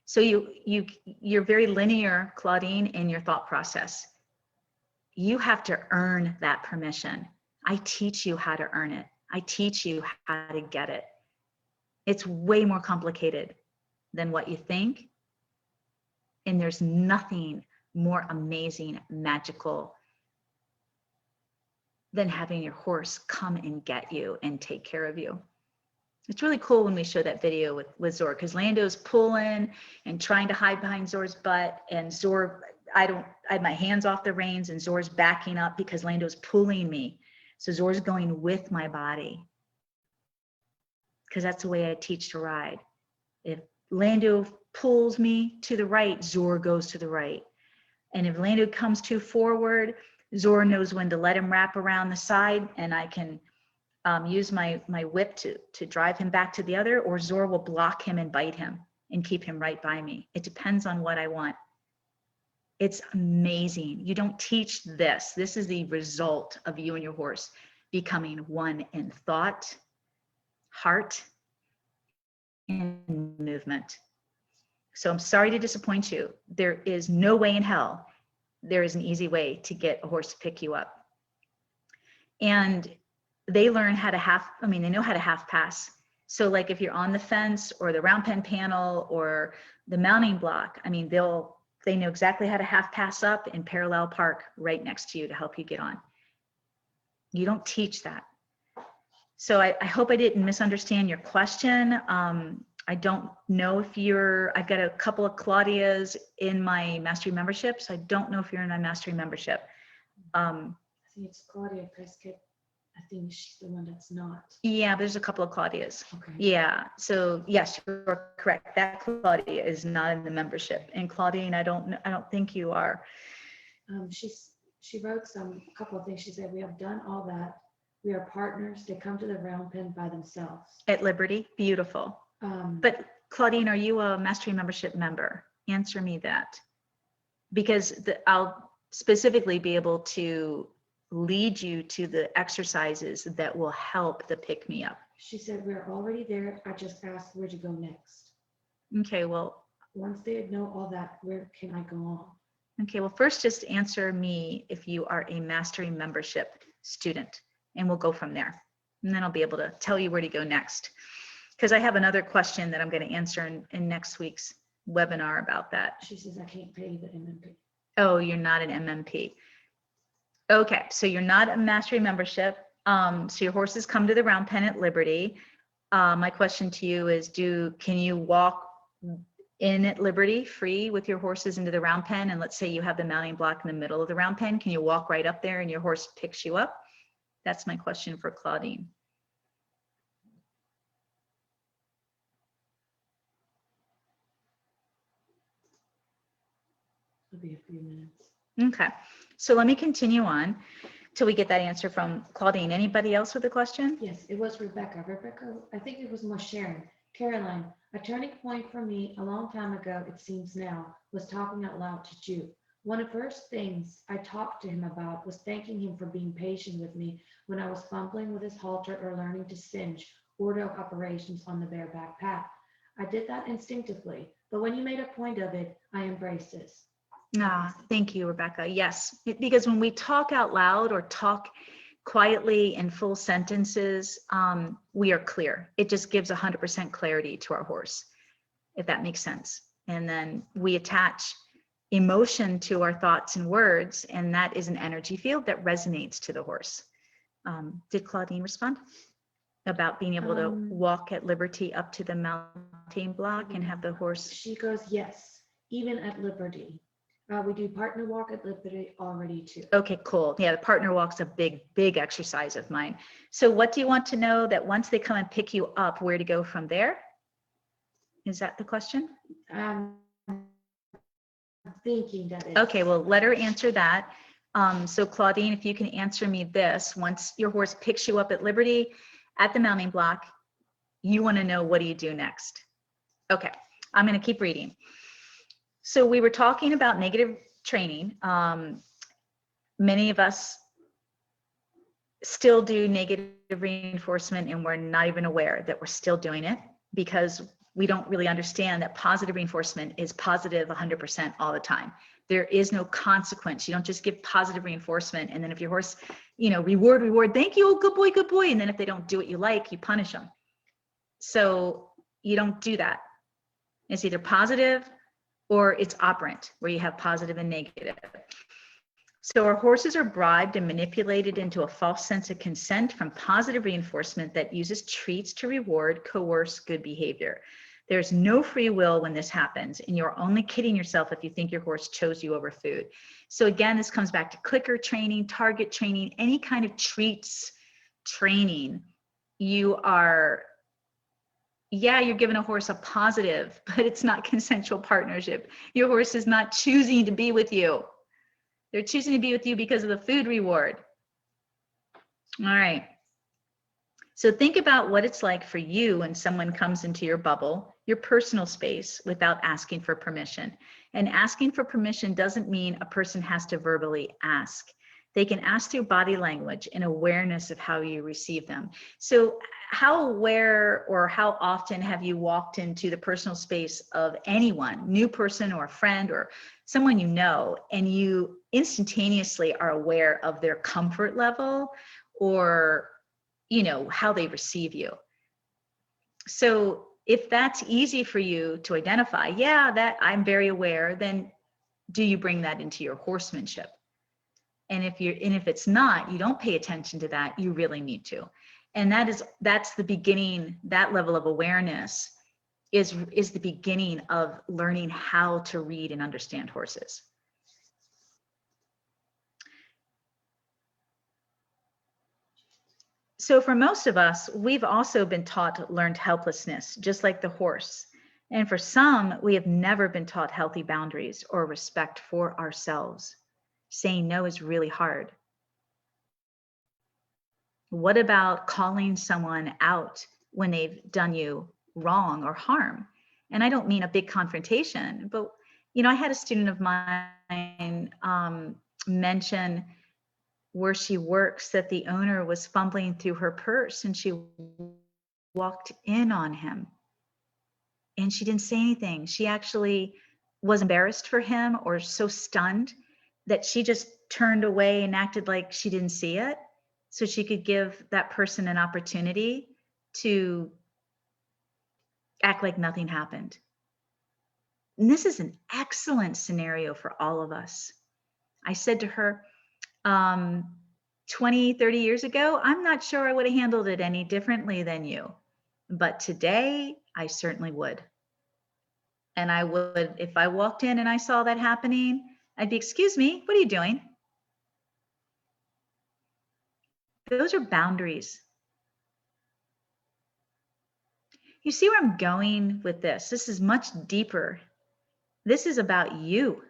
So you're very linear, Claudine, in your thought process. You have to earn that permission. I teach you how to earn it. I teach you how to get it. It's way more complicated than what you think. And there's nothing more amazing, magical than having your horse come and get you and take care of you. It's really cool when we show that video with Zor, because Lando's pulling and trying to hide behind Zor's butt, and Zor, I have my hands off the reins, and Zor's backing up because Lando's pulling me. So Zor's going with my body, because that's the way I teach to ride. If Lando pulls me to the right, Zor goes to the right. And if Lando comes too forward, Zor knows when to let him wrap around the side, and I can use my whip to drive him back to the other, or Zor will block him and bite him and keep him right by me. It depends on what I want. It's amazing. You don't teach this. This is the result of you and your horse becoming one in thought, heart, and movement. So I'm sorry to disappoint you. There is no way in hell there is an easy way to get a horse to pick you up. And they learn how to they know how to half pass. So like if you're on the fence or the round pen panel or the mounting block, they know exactly how to half pass up and parallel park right next to you to help you get on. You don't teach that. So I hope I didn't misunderstand your question. I don't know if I've got a couple of Claudias in my mastery membership, so I don't know if you're in my mastery membership. I think it's Claudia Prescott. I think she's the one that's not. Yeah, there's a couple of Claudias. Okay. Yeah, so yes, you're correct. That Claudia is not in the membership. And Claudine, I don't think you are. She wrote a couple of things. She said, we have done all that. We are partners. They come to the round pen by themselves. At Liberty, beautiful. But Claudine, are you a mastery membership member? Answer me that. Because I'll specifically be able to lead you to the exercises that will help the pick me up. She said, we're already there. I just asked where to go next. Okay, well. Once they know all that, where can I go on? Okay, well, first just answer me if you are a mastery membership student, and we'll go from there. And then I'll be able to tell you where to go next. Because I have another question that I'm going to answer in next week's webinar about that. She says, I can't pay the MMP. Oh, you're not an MMP. Okay, so you're not a mastery membership. So your horses come to the round pen at Liberty. My question to you is, can you walk in at Liberty free with your horses into the round pen? And let's say you have the mounting block in the middle of the round pen. Can you walk right up there and your horse picks you up? That's my question for Claudine. It'll be a few minutes. Okay, so let me continue on till we get that answer from Claudine. Anybody else with a question? Yes, it was Rebecca. Rebecca, I think it was more Sharon. Caroline, a turning point for me a long time ago, it seems now, was talking out loud to Jude. One of the first things I talked to him about was thanking him for being patient with me when I was fumbling with his halter or learning to cinch order of operations on the bareback path. I did that instinctively, but when you made a point of it, I embraced this. Thank you, Rebecca. Yes, because when we talk out loud or talk quietly in full sentences, we are clear. It just gives 100% clarity to our horse, if that makes sense. And then we attach emotion to our thoughts and words, and that is an energy field that resonates to the horse. Did Claudine respond about being able to walk at Liberty up to the mounting block and have the horse? She goes, yes, even at Liberty. We do partner walk at Liberty already too. Okay, cool. Yeah, the partner walk's a big exercise of mine. So what do you want to know that once they come and pick you up, where to go from there? Is that the question? I'm thinking that is. Okay, well, let her answer that. So Claudine, if you can answer me this, once your horse picks you up at Liberty at the mounting block, you want to know, what do you do next? Okay, I'm going to keep reading. So we were talking about negative training. Many of us still do negative reinforcement, and we're not even aware that we're still doing it, because we don't really understand that positive reinforcement is positive 100% all the time. There is no consequence. You don't just give positive reinforcement, and then if your horse, reward, thank you, oh, good boy. And then if they don't do what you like, you punish them. So you don't do that. It's either positive or it's operant, where you have positive and negative. So our horses are bribed and manipulated into a false sense of consent from positive reinforcement that uses treats to reward, coerce good behavior. There's no free will when this happens, and you're only kidding yourself if you think your horse chose you over food. So again, this comes back to clicker training, target training, any kind of treats training. You're giving a horse a positive, but it's not consensual partnership. Your horse is not choosing to be with you. They're choosing to be with you because of the food reward. All right. So think about what it's like for you when someone comes into your bubble, your personal space, without asking for permission. And asking for permission doesn't mean a person has to verbally ask. They can ask through body language and awareness of how you receive them. So how aware or how often have you walked into the personal space of anyone, new person or a friend or someone you know, and you instantaneously are aware of their comfort level or, how they receive you? So if that's easy for you to identify, that I'm very aware, then do you bring that into your horsemanship? And if it's not, you don't pay attention to that, you really need to. And that's the beginning. That level of awareness is the beginning of learning how to read and understand horses. So for most of us, we've also been learned helplessness, just like the horse. And for some, we have never been taught healthy boundaries or respect for ourselves. Saying no is really hard. What about calling someone out when they've done you wrong or harm? And I don't mean a big confrontation, but I had a student of mine mention where she works that the owner was fumbling through her purse and she walked in on him and she didn't say anything. She actually was embarrassed for him or so stunned that she just turned away and acted like she didn't see it, so she could give that person an opportunity to act like nothing happened. And this is an excellent scenario for all of us. I said to her, 20, 30 years ago, I'm not sure I would have handled it any differently than you. But today, I certainly would. And I would, if I walked in and I saw that happening, I'd be, excuse me, what are you doing? Those are boundaries. You see where I'm going with this? This is much deeper. This is about you.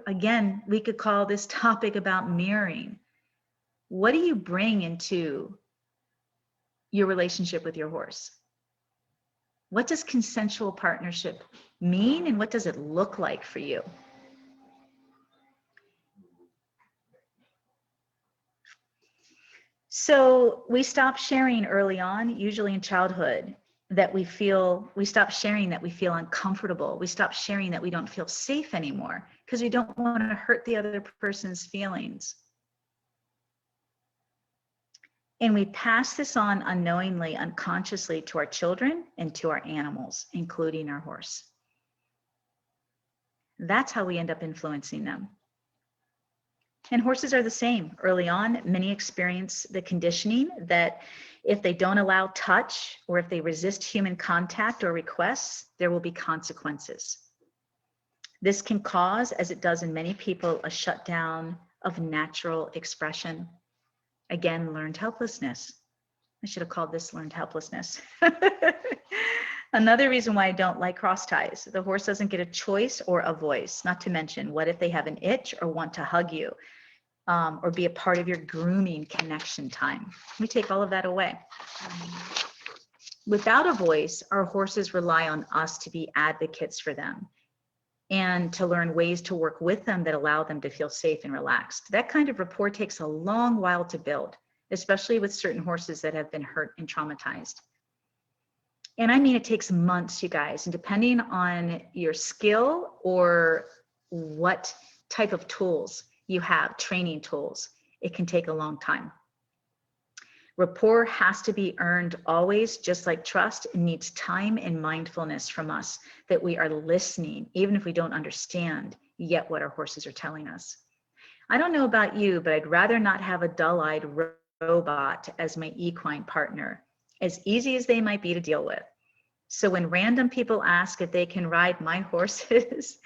Again, we could call this topic about mirroring. What do you bring into your relationship with your horse? What does consensual partnership mean, and what does it look like for you? So we stop sharing early on, usually in childhood, we stop sharing that we feel uncomfortable. We stop sharing that we don't feel safe anymore because we don't want to hurt the other person's feelings. And we pass this on unknowingly, unconsciously to our children and to our animals, including our horse. That's how we end up influencing them. And horses are the same. Early on, many experience the conditioning that if they don't allow touch or if they resist human contact or requests, there will be consequences. This can cause, as it does in many people, a shutdown of natural expression. Again, learned helplessness. I should have called this learned helplessness. Another reason why I don't like cross ties, the horse doesn't get a choice or a voice, not to mention, what if they have an itch or want to hug you, or be a part of your grooming connection time? We take all of that away. Without a voice, our horses rely on us to be advocates for them and to learn ways to work with them that allow them to feel safe and relaxed. That kind of rapport takes a long while to build, especially with certain horses that have been hurt and traumatized. And I mean, it takes months, you guys, and depending on your skill or what type of tools you have, training tools, it can take a long time. Rapport has to be earned always, just like trust. It needs time and mindfulness from us, that we are listening, even if we don't understand yet what our horses are telling us. I don't know about you, but I'd rather not have a dull-eyed robot as my equine partner, as easy as they might be to deal with. So when random people ask if they can ride my horses,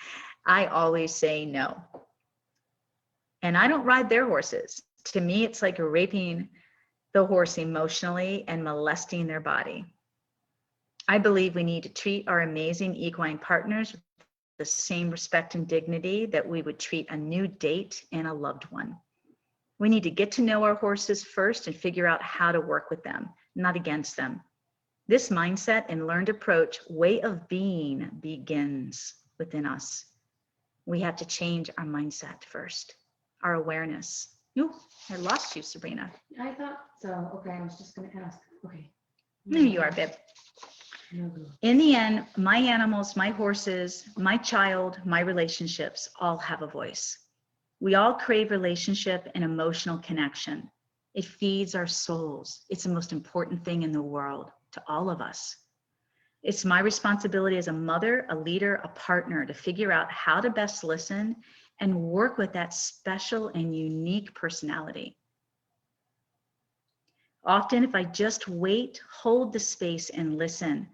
I always say no. And I don't ride their horses. To me, it's like raping the horse emotionally and molesting their body. I believe we need to treat our amazing equine partners with the same respect and dignity that we would treat a new date and a loved one. We need to get to know our horses first and figure out how to work with them, not against them. This mindset and learned approach, way of being, begins within us. We have to change our mindset first, our awareness. Ooh, I lost you, Sabrina. I thought so. Okay, I was just going to ask. Okay. There you are, babe. No good. In the end, my animals, my horses, my child, my relationships all have a voice. We all crave relationship and emotional connection. It feeds our souls. It's the most important thing in the world to all of us. It's my responsibility as a mother, a leader, a partner to figure out how to best listen and work with that special and unique personality. Often, if I just wait, hold the space, and listen,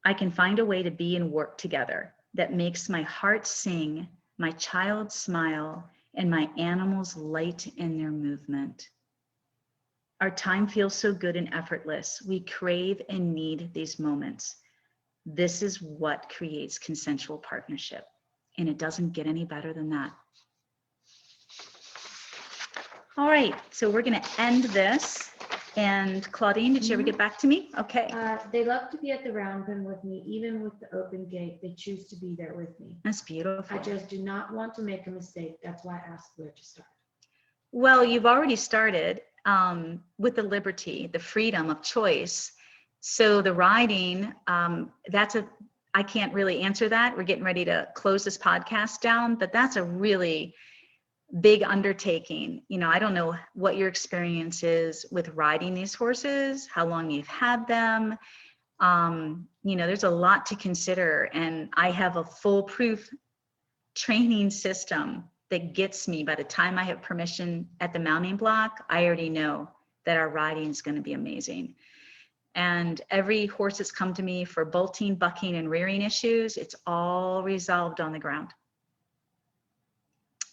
I can find a way to be and work together that makes my heart sing, my child smile, and my animals light in their movement. Our time feels so good and effortless. We crave and need these moments. This is what creates consensual partnership, and it doesn't get any better than that. All right, so we're going to end this. And Claudine, did you ever get back to me? Okay. They love to be at the round pen with me, even with the open gate. They choose to be there with me. That's beautiful. I just do not want to make a mistake. That's why I asked where to start. Well, you've already started with the liberty, the freedom of choice. So the riding, I can't really answer that. We're getting ready to close this podcast down, but that's a really big undertaking. You know, I don't know what your experience is with riding these horses, how long you've had them. You know, there's a lot to consider, and I have a foolproof training system that gets me. By the time I have permission at the mounting block, I already know that our riding is going to be amazing. And every horse that's come to me for bolting, bucking, and rearing issues, it's all resolved on the ground.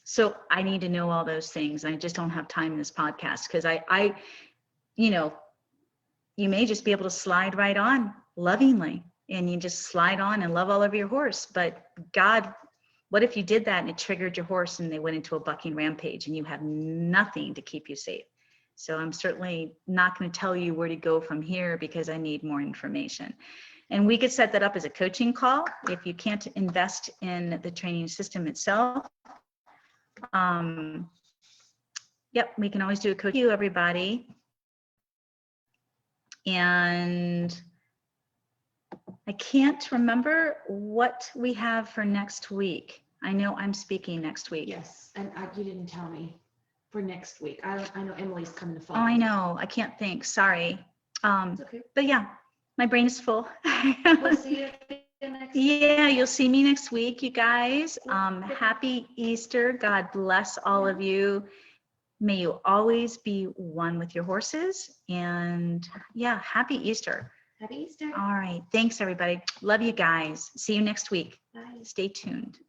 So I need to know all those things. I just don't have time in this podcast because I, you know, you may just be able to slide right on lovingly and you just slide on and love all over your horse. But God, what if you did that and it triggered your horse and they went into a bucking rampage and you have nothing to keep you safe? So I'm certainly not going to tell you where to go from here because I need more information. And we could set that up as a coaching call if you can't invest in the training system itself. Yep, we can always do a coach. Thank you, everybody. And I can't remember what we have for next week. I know I'm speaking next week. Yes, and you didn't tell me for next week. I know Emily's coming to fall. Oh, I know. I can't think. Sorry. It's okay. But yeah, my brain is full. We'll see you next week. Yeah, you'll see me next week, you guys. Happy Easter. God bless all of you. May you always be one with your horses. And yeah, happy Easter. Happy Easter. All right. Thanks, everybody. Love you guys. See you next week. Bye. Stay tuned.